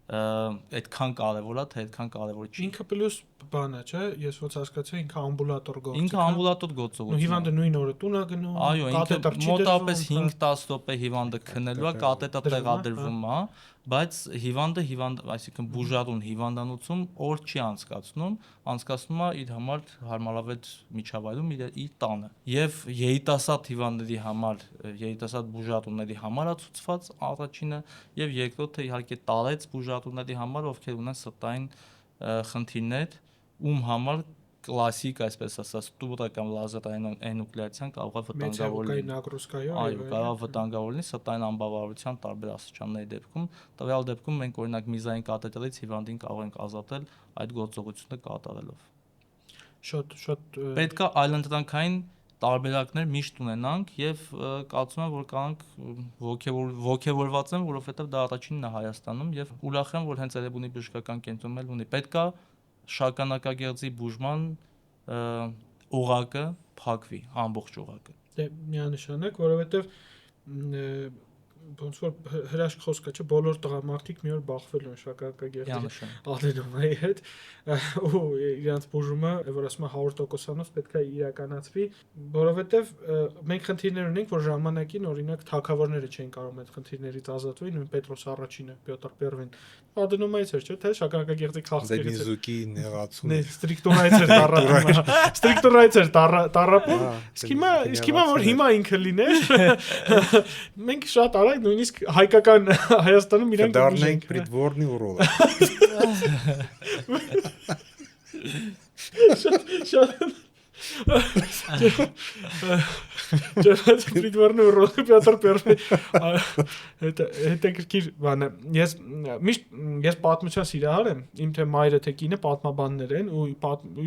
[SPEAKER 1] այդքան կարևոր է, թե այդքան կարևոր չի։
[SPEAKER 2] Ինքը պլյուս բան է, չէ՞, ես ոնց հասկացա, ինքը ամբուլատոր գործ է։
[SPEAKER 1] Ինքը ամբուլատոր գործողություն է։
[SPEAKER 2] Հիվանդը նույն օրը տուն է գնում,
[SPEAKER 1] այո, ինքը մոտավորապես 5-10 րոպե հիվանդը քնելու է, կաթետը տեղադրվում է, բայց հիվանդը, այսինքն բուժառուն հիվանդանոցում օր չի անցկացնում է իր համար հարմարավետ միջավայրում իր տանը։ Եվ երիտասարդ հիվանդների համար, երիտասարդ բուժառունների համար է ցուցված առաջինը, եւ երկրորդը իհարկե տարեց բուժառունների համար, ովքեր ունեն սրտային խնդիրներ, ում համար կլասիկ, այսպես ասած, տուրը կամ լազերային էնուկլեացիան կարող է վտանգավոր լինել։ Այո, կարող է վտանգավոր լինել սրտային անբավարարության տարբեր աստիճանների դեպքում։ Տվյալ դեպքում մենք օրինակ միզային կաթետրից հիվանդին կարող ենք ազատել այդ գործողությունը կատարելով։
[SPEAKER 2] Շատ
[SPEAKER 1] պետք է այլընտրանքային տարբերակներ միշտ ունենանք եւ կարծում եմ որ կանք ոգևորված են, որովհետեւ դա առաջինն է Հայաստանում եւ ուրախ եմ որ հենց Երևանի բժշկական կենտրոնում էլ ունի։ Պետք է շագանակագեղձի բուժման օղակը փակվի, ամբողջ օղակը։
[SPEAKER 2] Դե միանշանակ, որովհետեւ ոնց որ հրաշք խոսքը չէ, բոլոր տղամարդիկ մի օր բախվել են շագանակագեղձի ադենոմայի հետ ու իրանց բուժումը, որ ասում է 100%-անով պետք է իրականացվի, որովհետեւ մենք խնդիրներ ունենք, որ ժամանակին օրինակ թագավորները չէին կարող այդ խնդիրներից ազատվել, նույն Պետրոս առաջինը, Պյոտր I ադենոմայից էր, չէ՞, թե շագանակագեղձի քաղցկեղից էր։
[SPEAKER 3] Դեբիզուկի նեղացում։
[SPEAKER 2] Ստրիկտուրայից էր տառապում։ Ստրիկտուրայից էր տառապում։ Իսկ հիմա որ հիմա ինքը լիներ, մենք շատ արագ նույնիսկ հայկական Հայաստանում իրանք
[SPEAKER 3] դառնանք придворный уролог։
[SPEAKER 2] Շատ Ջերմած Պրիդվարնը ռոլը Պյոտր Պերմի հետաքրքիր բան է։ Ես պատմության սիրահար եմ, իմ թե մայրը թե կինը պատմաբաններ են ու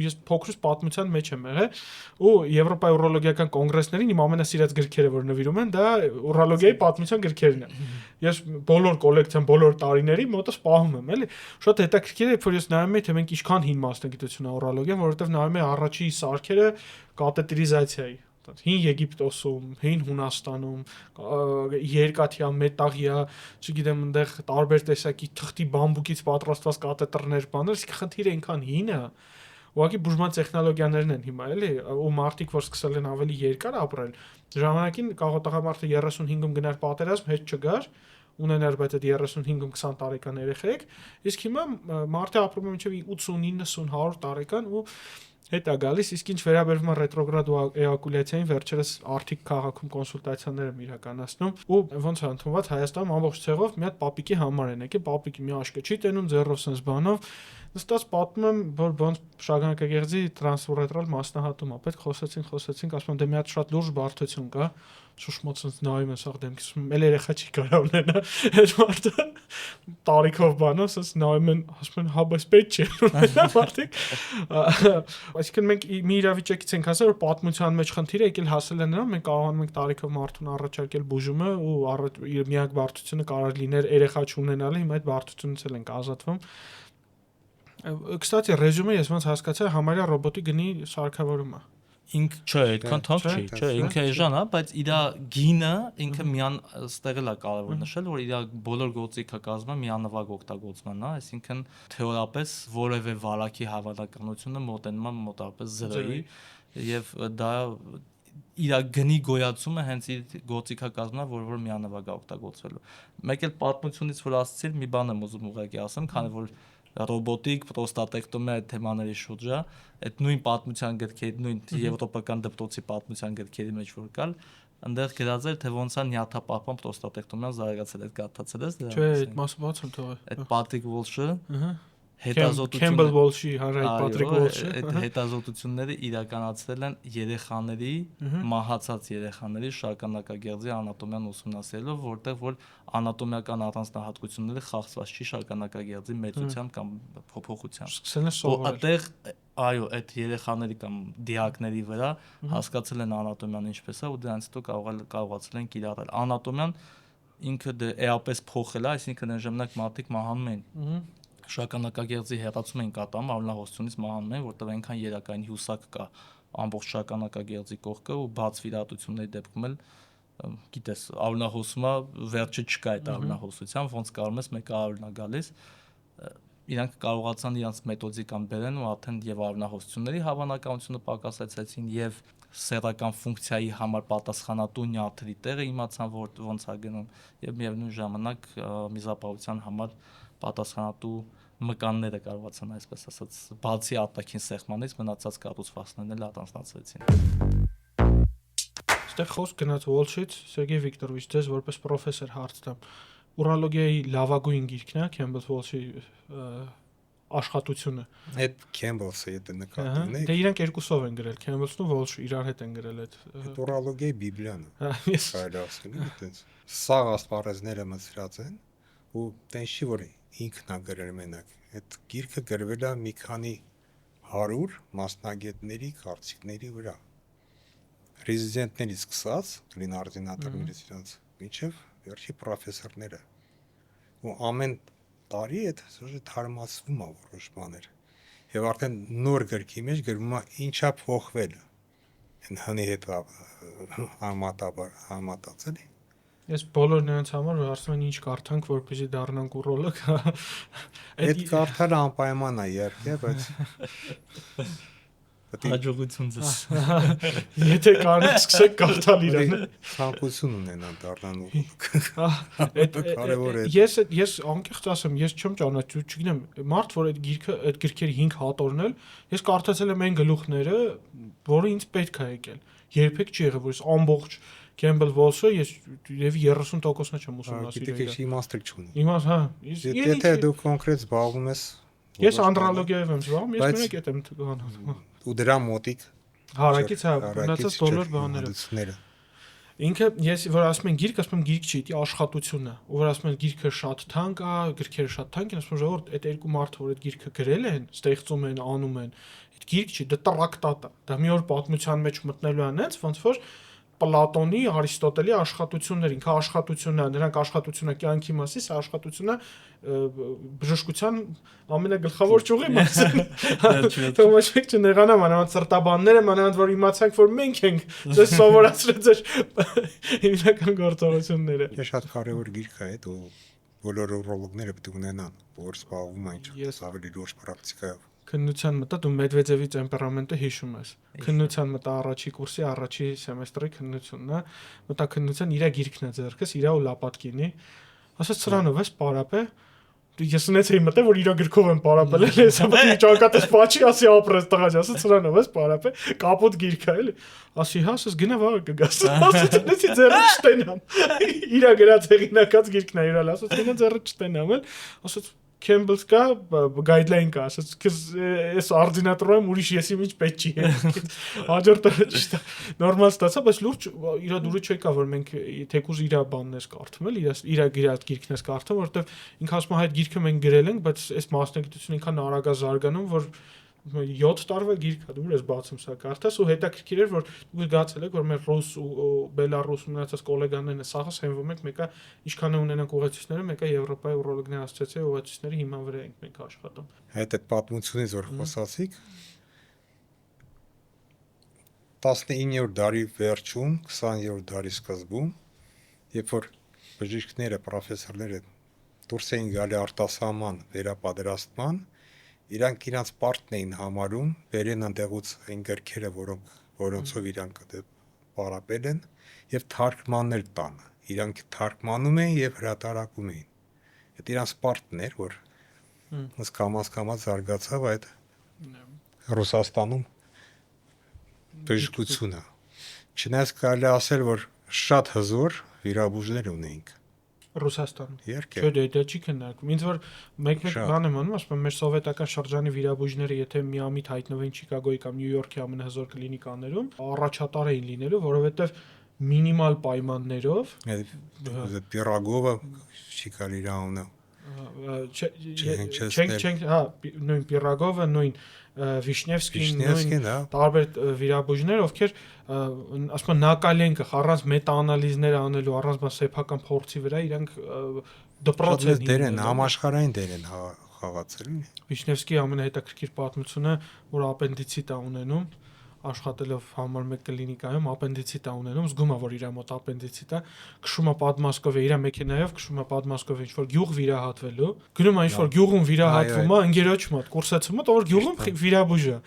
[SPEAKER 2] ես փոքրուց պատմության մեջ եմ եղել ու Եվրոպայի ուրոլոգիական կոնգրեսներին իմ ամենասիրած գրքերը որ նվիրում են դա ուրոլոգիայի պատմության գրքերն են։ Ես բոլոր կոլեկցիան բոլոր տարիների մոտս պահում եմ, էլի։ Շատ հետաքրքիր է, որ ես նայում եմ թե մենք ինչքան հին մասնագիտություն է ուրոլոգիան, որովհետև նայում եմ առաջի սարքերը կաթետերիզացիայի հին Եգիպտոսում, հին Հունաստանում, երկաթյա, մետաղյա, չգիտեմ, այնտեղ տարբեր տեսակի թղթի բամբուկից պատրաստված կաթետրներ, բաներ, իսկ խնդիրը այնքան հին է, ուղղակի բուժման տեխնոլոգիաներն են հիմա, էլի, ու մարդիկ որ սկսել են ավելի երկար ապրել, ժամանակին կաղոտաղամարտը 35-ում գնար պատերազմ, հետ չգար, ունենար բայց այդ 35-ում 20 տարեկան երեխեք, իսկ հիմա մարդը ապրում է մինչև 80, 90, 100 տարեկան ու հետ է գալիս, իսկ ինչ վերաբերվում է ռետրոգրադ էակուլյացիային, վերջերս Արթիկ քաղաքում կոնսուլտացիաներ եմ իրականացնում ու ոնց է ընդունված Հայաստանում ամբողջ ցեղով մի հատ պապիկի համար են եկել, պապիկի մի աշկը չի տենում ձեռով sense բանով, նստած պատմում եմ, որ ոնց շագանակագեղձի տրանսուրետրալ մասնահատում է, պետք խոսեցինք, ասում եմ դե մի հատ շատ լուրջ բարդություն կա, շուշմոց նայում եմ սաղ դեմքից, էլ երեխա չի կարող ունենա, այդ մարդը տարիքով բանով, ասես նայում են, ասում են հա բայց պետք չէ ունենա մարդիկ, այսինքն մենք մի իրավիճակից ենք հասել, որ պատմության մեջ խնդիրը եկել հասել է նրան, մենք կարողանում ենք տարիքով մարդուն առաջարկել բուժումը ու իր միակ բարդությունը կարող լիներ երեխա չունենալը, հիմա այդ բարդությունից էլ ենք ազատվում։ Կստացի ռեզյումը ես ոնց հասկացա համարյա ռոբոտի գնի սարքավորումը։
[SPEAKER 1] Ինք չէ, այդքան թանկ չի, չէ, ինքը էժան է, բայց իր գինը ինքը միան ստեղ էլ է կարևոր նշել, որ իր բոլոր գործիքը կազմը միանվագ օգտագործման է, այսինքն թեորիապես որևէ վարակի հավանականությունը մոտենում է մոտավորապես 0-ի եւ դա իր գնի գոյացումը հենց իր գործիքակազմն է, որ միանվագ է օգտագործվելու։ Մեկ էլ պատմությունից որ ասացիր, մի բան եմ ուզում ուղղակի ասեմ, քանի որ ռոբոտիկ, պրոստատեկտոմիա այդ թեմաների շուրջ է, այդ նույն պատմության գրքերի, նույն եվրոպական դպրոցի պատմության գրքերի մեջ որ կալ, այնտեղ գրած էր, թե ոնց է նյարդապահպան պրոստատեկտոմիան զարգացել, այդ կարդացել ես դրա։
[SPEAKER 2] Չէ, այդ մասը բաց եմ թողել։
[SPEAKER 1] Այդ Պատրիկ Վոլշը
[SPEAKER 2] Campbell Walsh-ի հանրայ Patrick Walsh-ը
[SPEAKER 1] այդ հետազոտությունները իրականացրել են երեխաների, մահացած երեխաների շարքանակագեղձի անատոմիան ուսումնասիրելով, որտեղ որ անատոմիական առանձնահատկությունները խախտված չի շարքանակագեղձի մեծությամբ կամ փոփոխությամբ։
[SPEAKER 2] Սկսել են սովորել։
[SPEAKER 1] Այդտեղ այո, այդ երեխաների կամ դիակների վրա հասկացել են անատոմիան ինչպես է ու դրանից հետո կարողացել են կիրառել։ Անատոմիան ինքը էապես փոխել է, այսինքն այն ժամանակ մարդիկ մահանում են շարքանակագեղձի հեռացում են կատամ արյունահոսությունից մահանում են, որտեղ այնքան երակային հյուսակ կա ամբողջ շարքանակագեղձի կողքը ու բաց վիրահատությունների դեպքում էլ գիտես արյունահոսումը վերջը չկա այդ արյունահոսության, ոնց կարող ես մեկը արյունա գալիս, իրանք կարողացան իրանց մեթոդիկան բերեն ու արդեն եւ արյունահոսությունների հավանականությունը պակասեցին եւ սեռական ֆունկցիայի համար պատասխանատու նյարդերի տեղը իմացան որ ոնց է գնում եւ միևնույն ժամանակ միզապահության համար պատասխանատու մկանները կարողացան այսպես ասած բացի արտաքին սեղմանից մնացած կառուցվածքներն էլ առանձնացվեցին։
[SPEAKER 2] Այստեղ խոսք գնաց Walsh-ից, Սերգեյ Վիկտորովիչ, ձեզ որպես պրոֆեսոր հարց տամ։ Ուրոլոգիայի լավագույն գիրքն է Campbell Walsh-ի աշխատությունը։
[SPEAKER 3] Այդ Campbell-ը եթե նկատում եք։
[SPEAKER 2] Դե իրանք երկուսով են գրել, Campbell-ն ու Walsh-ը իրար հետ են գրել այդ
[SPEAKER 3] ուրոլոգիայի բիբլիան։ Կարելի ասել այդպես։ Սա ասպարեզները մցրած են ու տենց չի որ ինքն է գրել մենակ։ Այդ գիրքը գրվել է մի քանի 100 մասնագետների կարծիքների վրա։ Ռեզիդենտներից սկսած, լինարդինատորներից իրանց մինչև վերջի պրոֆեսորները։ Ու ամեն տարի այդ թարմացվում է որոշ բաներ։ Եվ արդեն նոր գրքի մեջ գրվում է ինչա փոխվել։ Այն հանի հետ համատացել է։
[SPEAKER 2] Ես բոլոր նրանց համար հարցնում են ինչ կարդանք, որպեսզի դառնանք ուրոլոգ։
[SPEAKER 3] Այդ կարդալը անպայման է իհարկե, բայց
[SPEAKER 1] հաջողություն ձեզ։
[SPEAKER 2] Եթե կարողանաք սկսեք կարդալ իրան։
[SPEAKER 3] Ցանկություն ունենան դառնալ ուրոլոգ։
[SPEAKER 2] Այդ
[SPEAKER 3] կարևոր է։
[SPEAKER 2] Ես անկեղծ ասեմ, ես չեմ ճանաչում, չգիտեմ, մարդ որ այդ գիրքը, այդ գրքերի 5 հատորն էլ, ես կարդացել եմ այն գլուխները, որը ինձ պետք է եկել։ Երբեք չի եղել, որ ես ամբողջ Campbell Walsh-ը ես եւ 30%-ն չեմ ուսումնասիրել։
[SPEAKER 3] Գիտեք, իմաստ չունի։
[SPEAKER 2] Իմաստ, հա։
[SPEAKER 3] Եթե դու կոնկրետ զբաղվում ես,
[SPEAKER 2] ես անդրոլոգիայով եմ զբաղվում, ես մենակ այդ եմ գանում։
[SPEAKER 3] Ու դրա մոտիկ
[SPEAKER 2] հարակից հա, մնացած բոլոր բաները։ Ինքը ես որ ասում են գիրք, ասում եմ գիրք չի, դա աշխատությունն է։ Որ ասում են գիրքը շատ թանկ է, գրքերը շատ թանկ են, ասում եմ ժողովուրդ, այդ երկու մարդը, որ այդ գիրքը գրել են, ստեղծում են, անում են, այդ գիրք չի, դա տրակտատ է։ Դա մի օր պատմության մեջ մտնելու է այնց, ոնց որ Պլատոնի, Արիստոտելի աշխատություններ, ինքը աշխատությունն է, նրանք աշխատությունը կյանքի մասի, սա աշխատությունը բժշկության ամենագլխավոր ճյուղի մասին։ Թոմաս Շեքսպիրը չնեղանա, մանավանդ սրտաբանները, մանավանդ որ իմացանք, որ մենք ենք ձեզ սովորացրել ձեր հիմնական գործողությունները։
[SPEAKER 3] Դա շատ կարևոր գիրք է, այդ ու բոլոր ուրոլոգները պետք է ունենան, որ զբաղվում են ավելի լուրջ պրակտիկայով։
[SPEAKER 2] Քննության մտա դու Մեդվեդևի տեմպերամենտը հիշում ես։ Քննության մտա առաջի կուրսի առաջի սեմեստրի քննությունն է։ Մտա քննության իր գիրքն է ձեռքս, իր ու լապատկինի։ Ասած սրանով էս պարապե։ Ես ունեցի մտա որ իր գրքով եմ պարապել, հեսա պետք է ճակատես պաչի ասի ապրես տղաջ, ասած սրանով էս պարապե, կապոտ գիրք է էլի։ Ասի հա, ասես գնա վաղը կգաս։ Ասած ունեցի ձեռը չտենամ։ Իր գրած հեղինակած գիրքն է իրալ, ասած գնա ձեռը չտենամ էլ, ասած Campbell's կա, guideline կա, ասած քեզ այս արդինատորում ուրիշ եսի ինչ պետք չի։ Հաջորդը ճիշտ է։ Նորմալ ստացա, բայց լուրջ իրա դուրը չեկա, որ մենք թեկուզ իրա բանն ես կարդում էլ, իրա գրած գիրքն ես կարդում, որովհետև ինքը ասում է այդ գիրքը մենք գրել ենք, բայց այս մասնագիտությունը ինքան արագ է զարգանում, որ 7 տարվա գիրք է, դու ես բացում սա կարդաս ու հետաքրքիր էր որ դու զգացել եք որ մեր ռուս ու բելարուս մնացած գոլեգաներն է սաղը սենվում ենք մեկը ինչքան է ունենանք ուղեցույցները մեկը Եվրոպայի ուրոլոգների ասոցիացիայի ուղեցույցների հիման վրա ենք մենք աշխատում
[SPEAKER 3] այդ պատմությունից որ խոսացիք 19-րդ դարի վերջում 20-րդ դարի սկզբում երբ որ բժիշկները պրոֆեսորները դուրս էին գալի արտասահման վերապատրաստման իրանք իրանց պարտն էին համարում, վերեն ընդեղուց այն գրքերը, որոնցով իրանք պարապել են, եւ թարգմաններ տան։ Իրանք թարգմանում էին եւ հրատարակում էին։ Այդ իրանց պարտն էր, որ կամաց զարգացավ այդ Ռուսաստանում բժշկությունը։ Չնայած կարելի ասել, որ շատ հզոր վիրաբույժներ ունեինք։
[SPEAKER 2] Ռուսաստանում։
[SPEAKER 3] Երկե։
[SPEAKER 2] Չէ, դա չի քննարկում։ Ինձ որ մեկ բան եմ անում, ասում եմ, մեր սովետական շրջանի վիրաբույժները, եթե միամիտ հայտնվեին Չիկագոյի կամ Նյու Յորքի ամենահզոր կլինիկաներում, առաջատար էին լինելու, որովհետև մինիմալ պայմաններով
[SPEAKER 3] Պիրագովը չի կարելի իրավունը։
[SPEAKER 2] Չենք, հա, նույն Պիրագովը, նույն Վիշնևսկին, նույն տարբեր վիրաբույժներ, ովքեր ասում են Նակալենկը առանց մետաանալիզներ անելու, առանց սեփական փորձի վրա իրանք դպրոց են
[SPEAKER 3] դեր են համաշխարհային դեր են խաղացել։
[SPEAKER 2] Վիշնևսկի ամենահետաքրքիր պատմությունը, որ ապենդիցիտ է ունենում, աշխատելով համար 1 կլինիկայում ապենդիցիտ է ունենում, զգում է որ իր մոտ ապենդիցիտ է, քշում է Պատմասկովը իր մեքենայով, քշում է Պատմասկովը ինչ որ գյուղ վիրահատվելու, գնում է ինչ որ գյուղում վիրահատվում է, ընկերոջ մոտ, կուրսացում է, որ գյուղում վիրաբույժ է։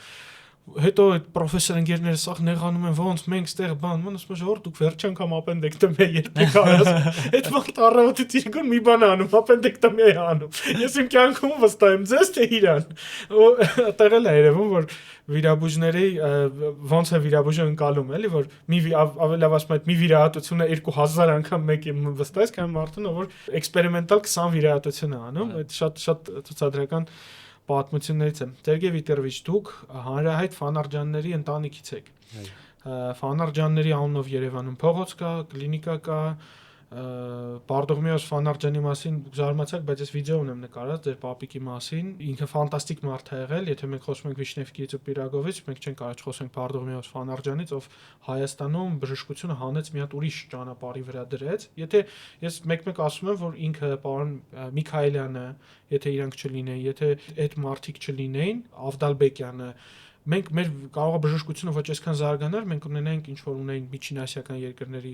[SPEAKER 2] Հետո այդ պրոֆեսոր ընկերները սա նեղանում են ոնց մենք ստեղ բան ասում են ժողովուրդ դուք վերջ անգամ ապենդեկտոմիա երբեք արած այդ վաղ առավոտից իրգուն մի բան անում ապենդեկտոմիա է անում ես իմ կյանքում վստահ եմ ձեզ թե իրան տեղել է երևում որ վիրաբույժների ոնց է վիրաբույժը ընկալում էլի որ մի ավելի լավ ասում այդ մի վիրահատությունը 2000 անգամ մեկ եմ վստահ ես կամ մարդուն որ էքսպերիմենտալ 20 վիրահատություն է անում այդ շատ ցուցադրական պատմություններից եմ։ Սերգեյ Վիտերովիչ, դուք հանրահայտ Ֆանարջանների ընտանիքից եք։ Ֆանարջանների անունով Երևանում փողոց կա, կլինիկա կա, Բարդողմեոս Ֆանարջանի մասին զարմացաք, բայց ես վիդեո ունեմ նկարած ձեր պապիկի մասին։ Ինքը ֆանտաստիկ մարդ է եղել, եթե մենք խոսում ենք Վիշնևսկիից ու Պիրագովից, մենք չենք կարող խոսենք Բարդողմեոս Ֆանարջանից, ով Հայաստանում բժշկությունը հանեց մի հատ ուրիշ ճանապարհի վրա դրեց։ Եթե ես մեկ-մեկ ասում եմ, որ ինքը պարոն Միքայելյանը, եթե իրանք չլինեին, եթե այդ մարդիկ չլինեին, Ավդալբեկյանը մենք մեր կարող է բժշկությունը ոչ այսքան զարգանար, մենք ունենայինք ինչ որ ունեին միջին ասիական երկրների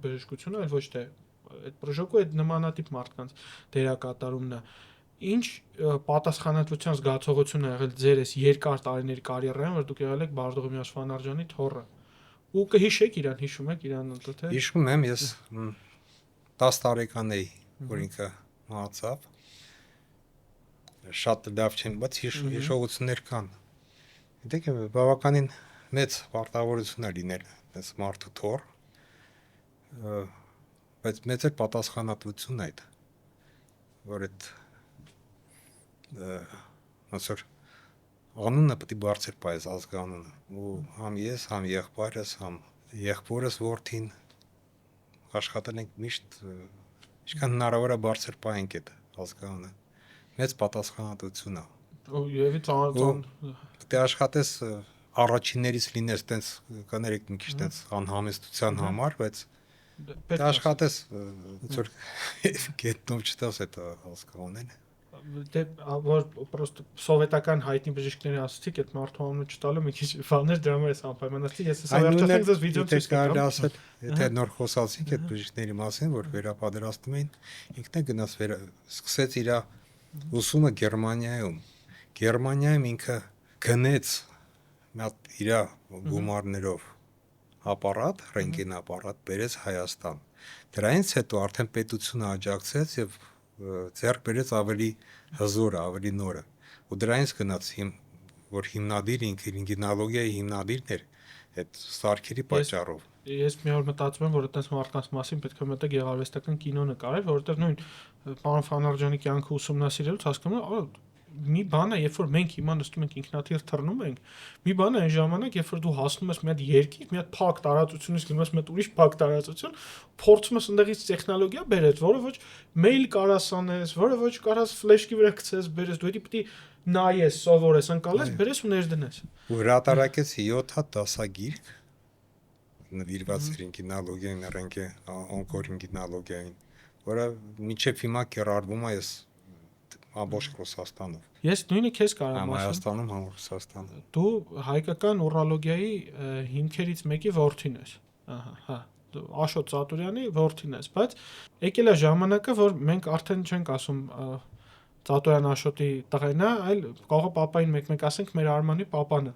[SPEAKER 2] բժշկությունը, այլ ոչ թե այդ բժշկու այդ նմանատիպ մարդկանց դերակատարումն է։ Ինչ պատասխանատվության զգացողություն է եղել ձեր այս երկար տարիների կարիերայում, որ դուք եղել եք Բարդողմեոս Ֆանարջանի թոռը։ Ու կհիշեք իրան, հիշում եք իրան թե։
[SPEAKER 3] Հիշում եմ, ես 10 տարեկան էի, որ ինքը մահացավ։ Շատ լավ չեմ, բայց հիշողություններ կան։ Դեք բավականին մեծ պարտավորություն է լինել այս մարդու թոռ, բայց մեծ է պատասխանատվություն այդ, որ այդ ասոր անունը պետք է բարձր պայես ազգանունը, ու համ ես, համ եղբայրս, համ եղբորս որդին, աշխատել ենք միշտ ինչքան հնարավոր է բարձր պահենք այդ ազգանունը։ Մեծ պատասխանատվություն է։
[SPEAKER 2] Եվ ծանոթ
[SPEAKER 3] Դե աշխատես առաջիններից լինես տենց կներեք մի քիչ տենց անհամեստության համար, բայց դե աշխատես ոնց որ գետնով չտաս այդ ազգանունն։
[SPEAKER 2] Դե որ պրոստը սովետական հայտնի բժիշկների ասացիք այդ մարդու անունը չտալու մի քիչ բաներ դրա համար էս անպայմանացի ես հեսա վերջացնենք դες վիդեոն ցույց
[SPEAKER 3] կարելի ասել եթե նոր խոսացիք այդ բժիշկների մասին որ վերապատրաստում էին ինքն է գնաց սկսեց իր ուսումը Գերմանիայում ինքը գնեց իր գումարներով ապարատ ռենտգեն ապարատ բերեց Հայաստան դրանից հետո արդեն պետությունը աջակցեց եւ ձեռք բերեց ավելի հզորը, ավելի նորը։ Ու դրանից գնաց որ հիմնադիր ինքը ռենտգենոլոգիայի հիմնադիրն էր այդ սարքերի պատճառով։
[SPEAKER 2] Ես մի օր մտածում եմ, որ այդպես մարդկանց մասին պետք է մտա գեղարվեստական կինո նկարել, որովհետև նույն պարոն Ֆանարջյանի կյանքը ուսումնասիրելուց հասկանում եմ, մի բան է, երբ որ մենք հիմա նստում ենք ինքնաթիռ թռնում ենք, մի բան է այն ժամանակ, երբ որ դու հասնում ես մի հատ երկիր, մի հատ փակ տարածությունից գնում ես մի հատ ուրիշ փակ տարածություն, փորձում ես այնտեղից տեխնոլոգիա բերես, որը ոչ մեյլ կարաս անես, որը ոչ կարաս ֆլեշկի վրա գցես, բերես, դու պետք է նայես, սովորես, անցալես, բերես ու ներդնես։
[SPEAKER 3] Ու հրատարակեց 7 հատ դասագիրք նվիրված ռենտգենոլոգիային, օնկորենտգենոլոգիային, որը մինչև հիմա կերարվում է այս ամբողջ Ռուսաստանով։
[SPEAKER 2] Ես նույնը քեզ կարամ ասեմ։
[SPEAKER 3] Հայաստանում, համ Ռուսաստանում։
[SPEAKER 2] Դու հայկական ուրոլոգիայի հիմքերից մեկի որդին ես։ Ահա, հա։ Աշոտ Ծատուրյանի որդին ես, բայց եկել է ժամանակը, որ մենք արդեն չենք ասում Ծատուրյան Աշոտի տղեն է, այլ կարող է papayin մեկ-մեկ ասենք մեր Արմանի papan է։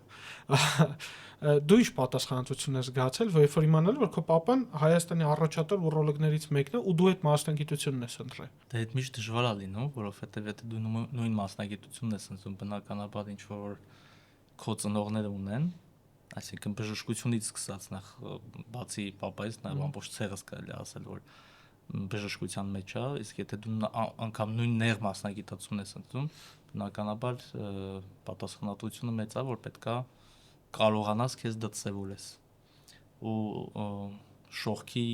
[SPEAKER 2] Դու ինչ պատասխանատվություն ես զգացել, որ իմանալու որ քո papan Հայաստանի առաջատար ուրոլոգներից մեկն է ու դու այդ մասնագիտությունն ես ընտրել։
[SPEAKER 1] Դա այդ միշտ դժվար է լինում, որովհետև եթե դու նույն մասնագիտությունն ես ընտրում, բնականաբար ինչ որ քո ծնողները ունեն, այսինքն բժշկությունից սկսած նախ բացի papaից նաև ամբողջ ցեղս կարելի ասել, որ բժշկության մեջ է, իսկ եթե դու անգամ նույն նեղ մասնագիտացումն ես ընտրում, բնականաբար պատասխանատվությունը մեծ է, որ պետքա կարողանաս քեզ դրսևորես ու շողքի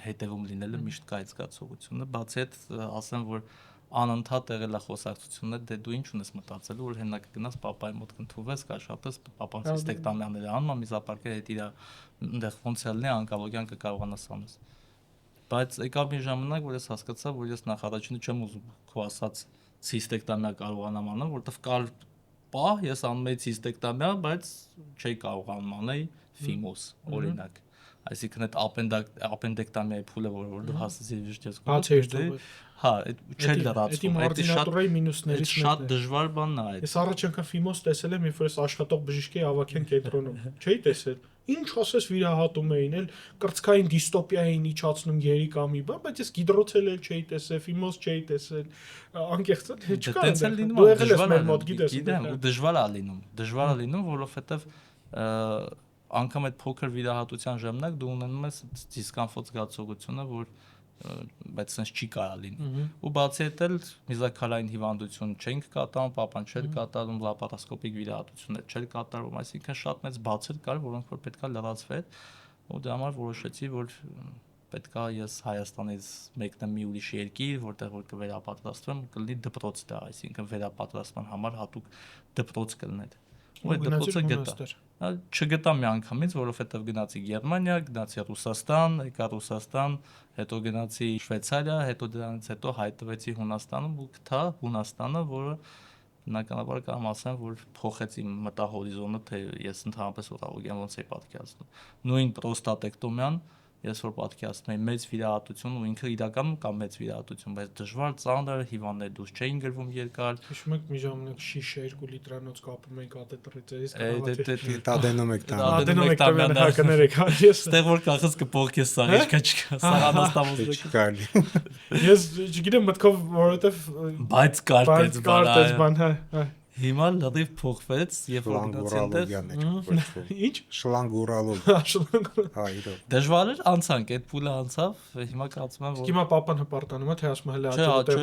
[SPEAKER 1] հետևում լինելը միշտ կա այդ զգացողությունը, բացի այդ ասեմ, որ անընդհատ եղել է խոսակցություններ, դե դու ինչ ունես մտածելու, որ հենա կգնաս papayi մոտ կընդունվես, կաշխատես, papan սիստեկտամիաներ անում, միզապարկեր հետ իր այնտեղ ոնց է լինի անկալոգիան կկարողանաս անես։ Բայց եկավ մի ժամանակ, որ ես հասկացա, որ ես նախ առաջինը չեմ ուզում քո ասած սիստեկտամիա կարողանամ անել, որովհետև կար պահ ես անում էի սիստեկտամիա, բայց չէի կարողանում անել ֆիմոս, օրինակ։ Այսինքն այդ ապենդեկտամիայի փուլը, որ դու հասցիր ճիշտ
[SPEAKER 2] կողմը։
[SPEAKER 1] Հա, չէ լրացվում,
[SPEAKER 2] այդ
[SPEAKER 1] շատ դժվար բանն է այդ։
[SPEAKER 2] Ես առաջ անգամ ֆիմոս տեսել եմ, երբ որ ես աշխատող բժիշկի ավակյան կենտրոնում։ Չէի տեսել։ Ինչ ասես վիրահատում էին, էլ կրծքային դիստոպիա էին իջացնում երիկամի, բայց ես գիդրոցել էլ չէի տեսել, ֆիմոս չէի տեսել, անկեղծ չկա։ Դու եղել ես մեր մոտ, գիտես։
[SPEAKER 1] Գիտեմ, ու դժվար է լինում, որովհետև անգամ այդ փոքր վիրահատության ժամանակ դու ունենում ես դիսկոմֆորտ զգացողությունը, որ բայց sense չի կարա լինի։ Ու բացի այդ էլ միզակալային հիվանդություն չենք կատարում, papan չէր կատարում, լապարասկոպիկ վիրահատություններ չէր կատարում, այսինքն շատ մեծ բացեր կար, որոնք որ պետքա լրացվեր, ու դրա համար որոշեցի, որ պետքա ես Հայաստանից մեկնեմ մի ուրիշ երկիր, որտեղ որ կվերապատրաստվեմ, կլինի դպրոց դա, այսինքն վերապատրաստման համար հատուկ դպրոց կլներ։ Ու այդ դպրոցը գտա։ Չգտա մի անգամից, որովհետև գնացի Գերմանիա, գնացի Ռուսաստան, եկա Ռուսաստան, հետո գնացի Շվեյցարիա, հետո դրանից հետո հայտնվեցի Հունաստանում ու գտա Հունաստանը, որը բնականաբար կամ ասեմ, որ փոխեց իմ մտահորիզոնը, թե ես ընդհանրապես ուրոլոգիան ոնց էի պատկերացնում։ Նույն պրոստատեկտոմիան ես որ պատկերացնում եմ մեծ վիրահատություն ու ինքը իրականում կամ մեծ վիրահատություն, բայց դժվար ծանր հիվանդներ դուրս չէին գրվում երկար։
[SPEAKER 2] Հիշում եք մի ժամանակ շիշը 2 լիտրանոց կապում էինք ադետրիցերից
[SPEAKER 3] տադենում եք
[SPEAKER 2] տանը հակներեք, հա ես
[SPEAKER 1] ստեղ որ կախած կփոխես սա, ինչքա չկա, սաղանաստամոս
[SPEAKER 3] չկարելի։
[SPEAKER 2] Ես չգիտեմ մտքով որովհետև
[SPEAKER 1] բայց կարտեց բան,
[SPEAKER 2] հա։
[SPEAKER 1] Հիմա լրիվ փոխվեց, երբ որ
[SPEAKER 3] շլանգուրալոգիան էր կոչվում։
[SPEAKER 2] Ինչ։
[SPEAKER 3] Շլանգուրալոգիա։
[SPEAKER 2] Շլանգուր։
[SPEAKER 3] Հա, իրոք։
[SPEAKER 1] դժվար էր անցանք, այդ փուլը անցավ, հիմա կարծում եմ որ
[SPEAKER 2] Հիմա papan հպարտանում է, թե ասում է հələ
[SPEAKER 1] չէ,
[SPEAKER 2] աճել տեղ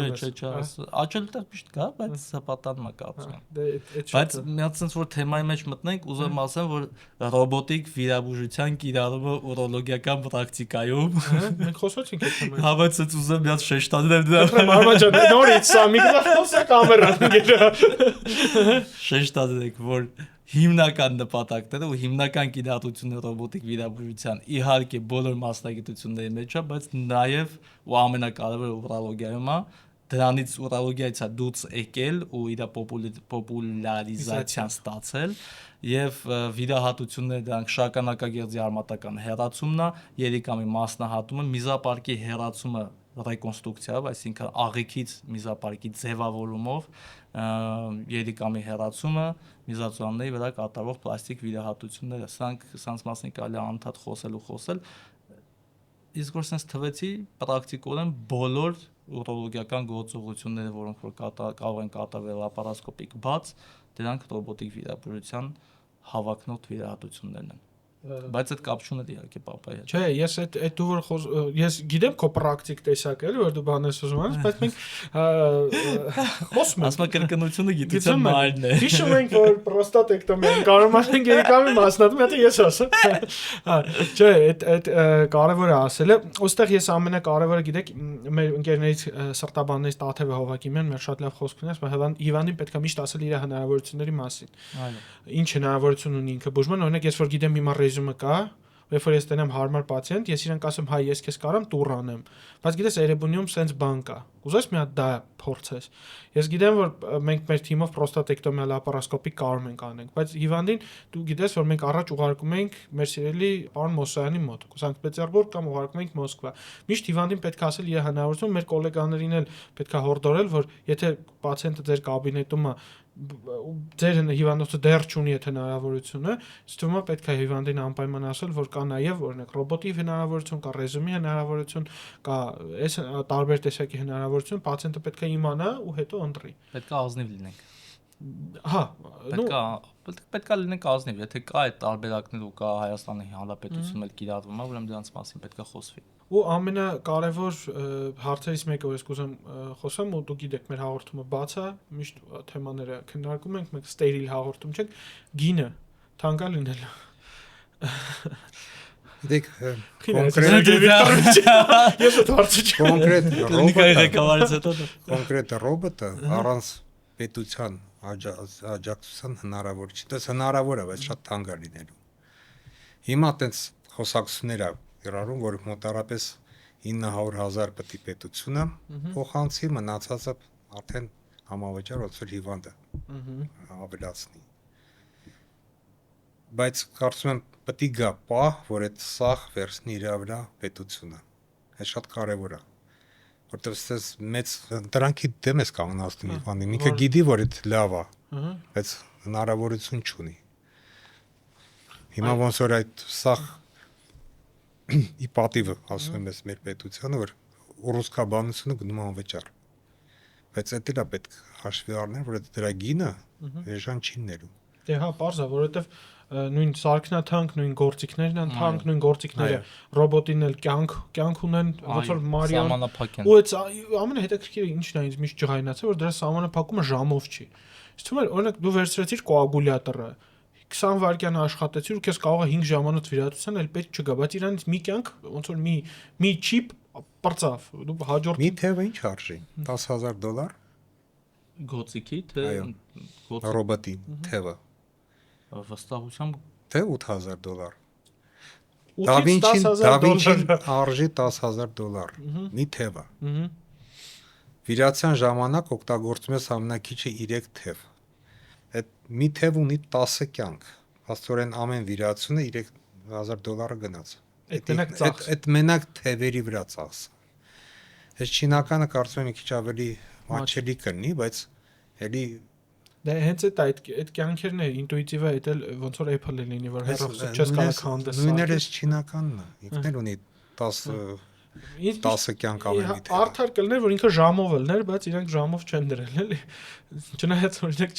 [SPEAKER 2] ունես։
[SPEAKER 1] աճել տեղ միշտ կա, բայց հպատանում է կարծում եմ։
[SPEAKER 2] Դե այդ
[SPEAKER 1] Բայց միած sense որ թեմայի մեջ մտնենք, ուզում ասեմ, որ ռոբոտիկ վիրաբուժության կիրառումը ուրոլոգիական պրակտիկայում
[SPEAKER 2] մենք խոսեցինք այդ թեմայից։
[SPEAKER 1] հա, բայց ես ուզում միած շեշտադրեմ դրա։
[SPEAKER 2] Մարմաջան, նորից սա միգրաֆոնը կամերան գերա։
[SPEAKER 1] Շեշտադրեք, որ հիմնական նպատակները ու հիմնական կիրառությունը ռոբոտիկ վիրաբուժության իհարկե բոլոր մասնագիտությունների մեջ է, բայց նաև ու ամենակարևորը ուրոլոգիայում է, դրանից ուրոլոգիայից է դուրս եկել ու իր պոպուլարիզացիան ստացել եւ վիրահատությունները դրանք շագանակագեղձի արմատական հեռացումն է, երիկամի մասնահատումը, միզապարկի հեռացումը ռեկոնստրուկցիայով, այսինքն աղիքից միզապարկի ձևավորումով, երիկամի հեռացումը, միզածորանների վրա կատարվող պլաստիկ վիրահատությունները, սրանց մասին կարելի է անդադ խոսել, իսկ որ sense թվեցի պրակտիկորեն բոլոր ուրոլոգիական գործողությունները, որոնք որ կարող են կատարվել լապարասկոպիկ բաց, դրանք ռոբոտիկ վիրաբուժության հավակնոտ վիրահատություններն են։ Բայց այդ կապ չունի իհարկե պապայի հետ։
[SPEAKER 2] Չէ, ես այդ դու որ ես գիտեմ քո պրակտիկ տեսակ էլի որ դու բան ես ուզում անես, բայց մենք խոսում ենք։
[SPEAKER 1] Ասма կրկնությունը գիտության մայրն է։
[SPEAKER 2] Հիշում ենք որ պրոստատեկտոմիան կարող ենք երիկամի մասնատում, դա ես ասեմ։ Հա, չէ, այդ կարևոր է ասելը։ Ոստեղ ես ամենակարևորը գիտեք, մեր ընկերներից սրտաբաններից Տաթև Հովակիմյան մեր շատ լավ խոսք ունես, բայց հիվանդին պետք է միշտ ասել իր հնարավորությունների մասին։
[SPEAKER 1] Այո։
[SPEAKER 2] Ինչ հնարավորություն ունի ինքը բուժման, օրինակ ես որ գիտեմ հիմա ռեզյումը կա, երբ որ ես տենեմ հարմար պացիենտ, ես իրեն կասեմ, հայ, ես քեզ կարամ տուր անեմ։ Բայց գիտես, Էրեբունիում սենց բան կա։ Ուզես մի հատ դա փորձես։ Ես գիտեմ, որ մենք մեր թիմով պրոստատեկտոմիա լապարասկոպիկ կարող ենք անենք, բայց հիվանդին դու գիտես, որ մենք առաջ ուղարկում ենք մեր սիրելի պարոն Մոսայանի մոտ, Սանկտ Պետերբուրգ կամ ուղարկում ենք Մոսկվա։ Միշտ հիվանդին պետք է ասել իր հնարավորություն, մեր գոլեգաներին էլ պետք է հորդորել, որ եթե պացիենտը ձեր կաբինետում է ձեր հիվանդոցը դեռ չունի այդ հնարավորությունը, ստում է պետք է հիվանդին անպայման ասել, որ կա նաև օրինակ ռոբոտի հնարավորություն, կա ռեզումի հնարավորություն, կա այս տարբեր տեսակի հնարավորություն, պացիենտը պետք է իմանա ու հետո ընտրի։
[SPEAKER 1] Պետք է ազնիվ լինենք։
[SPEAKER 2] Հա,
[SPEAKER 1] պետք է լինենք ազնիվ, եթե կա այդ տարբերակներ ու կա Հայաստանի Հանրապետությունում էլ կիրառվում է, ուրեմն դրանց մասին պետք է խոսվի։
[SPEAKER 2] Ու ամենակարևոր հարցերից մեկը ես կուզեմ խոսեմ, ու դու գիտեք մեր հաղորդումը բաց է, միշտ թեմաները քննարկում ենք, մենք ստերիլ հաղորդում չենք, գինը թանկ է լինել։
[SPEAKER 3] Դեք
[SPEAKER 2] ես այդ հարցը
[SPEAKER 3] կոնկրետ ռոբոտը առանց պետության աջակցության հնարավոր չի։ Դա հնարավոր է, բայց շատ թանկ է լինելու։ Հիմա տենց խոսակցություններ ա գրառում, որ մոտարապես 900,000 պետք է պետությունը փոխանցի, մնացածը արդեն համավճար ոնց որ հիվանդը ավելացնի։ Բայց կարծում եմ պետք է գա պահ, որ այդ սախ վերցնի իր վրա պետությունը։ Այդ շատ կարևոր է։ Որտեղ ստես մեծ դրանքի դեմ ես կանգնացնում հիվանդին։ Ինքը գիտի, որ այդ լավ է, բայց հնարավորություն չունի։ Հիմա ոնց որ այդ սախ ի պատիվը ասում եմ ես մեր պետությանը, որ ռուսկաբանությունը գնում է անվճար։ Բայց դա էլ է պետք հաշվի առնել, որ դրա գինը էժան չի ներում։
[SPEAKER 2] Դե հա, պարզ է, որովհետև նույն սարքնաթանկ, նույն գործիքներն են թանկ, նույն գործիքները ռոբոտին էլ կյանք ունեն, ոնց որ Մարիան։ Ու այդ ամենահետաքրքիրը ինչն է ինձ միշտ ջղայնացել, որ դրա սահմանափակումը ժամով չի։ Իսկ օրինակ դու վերցրեցիր կոագուլյատորը 20 վայրկյան աշխատեցիր ու քեզ կարող է 5 ժամանոց վիրահատության էլ պետք չգա, բայց իրանից մի կյանք ոնց որ մի չիպ պրծավ, դու հաջորդ
[SPEAKER 3] մի թևը ինչ արժի $10,000
[SPEAKER 1] գոցիկի թե
[SPEAKER 3] ռոբոտի թևը
[SPEAKER 1] վստահությամբ
[SPEAKER 3] թե $8,000 Դավինչին արժի $10,000 մի թևը վիրահատության ժամանակ օգտագործում ես ամենակիչը 3 թև այդ մի թև ունի 10 կյանք աստորեն ամեն վիրահատությունը $3,000 գնաց այդ մենակ թևերի վրա ծախս այս չինականը կարծում եմ մի քիչ ավելի մաչելի կլինի բայց էլի
[SPEAKER 2] Դե հենց այդ կյանքերն է ինտուիտիվ է այդել ոնց որ Apple-ը լինի որ հերոսը չես կարող հանդես
[SPEAKER 3] նույնն էս չինականն է ինքն էլ ունի 10 10 կյանք ավելի թե։
[SPEAKER 2] Արդար կլներ, որ ինքը ժամով ելներ, բայց իրանք ժամով չեն դրել, էլի։ Չնայած օրինակ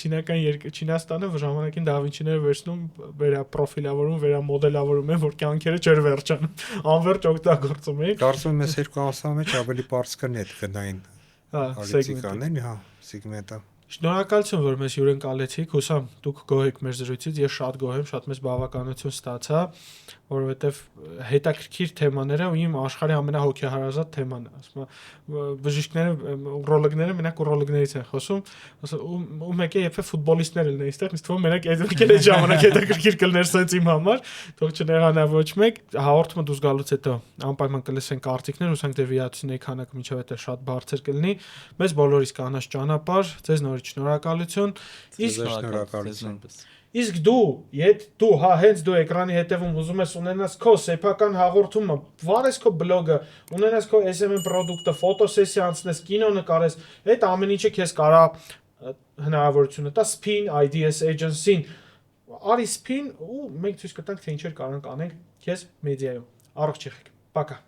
[SPEAKER 2] Չինաստանը ժամանակին դա Վինչիները վերցնում, վերա պրոֆիլավորում, վերա մոդելավորում են, որ կյանքերը չէր վերջանում, անverջ օգտագործում էին։
[SPEAKER 3] Կարծում եմ, այս երկու ամսվա մեջ ավելի པարզ կն այդ գնային ալիցիկանեն, հա, սեգմենտը։
[SPEAKER 2] Շնորհակալություն, որ մեզ հյուրընկալեցիք, հուսամ դուք գոհ եք մեր զրույցից, ես շատ գոհ եմ, շատ մեծ բավականություն ստացա, որովհետև հետաքրքիր թեմաները ու իմ աշխարհի ամենահոգեհարազատ թեման է, ասում եմ, բժիշկները, ուրոլոգները մենակ ուրոլոգներից են խոսում, ու մեկ է երբ ֆուտբոլիստներ են այստեղ, ինձ թվում մենակ այդ ժամանակ հետաքրքիր կլներ սենց իմ համար, թող չնեղանա ոչ մեկ, հաղորդումը դուրս գալուց հետո անպայման կլսեն կարծիքներ, հուսանք դեվիացիների քանակը մինչև այդ շատ բարձր կլինի, մեզ բոլորիս կանաչ ճանապարհ, ձեզ նորից շնորհակալություն, իսկ դու հա հենց դու էկրանի հետևում ուզում ես ունենաս քո սեփական հաղորդումը, վարես քո բլոգը, ունենաս քո SMM պրոդուկտը, ֆոտոսեսիա անցնես, կինո նկարես, այդ ամեն ինչը քեզ կարա հնարավորությունը տա Spin IDS Agency-ին, արի Spin ու մենք ցույց կտանք թե ինչեր կարող ենք անենք քեզ մեդիայում, առողջ եղեք, պակա։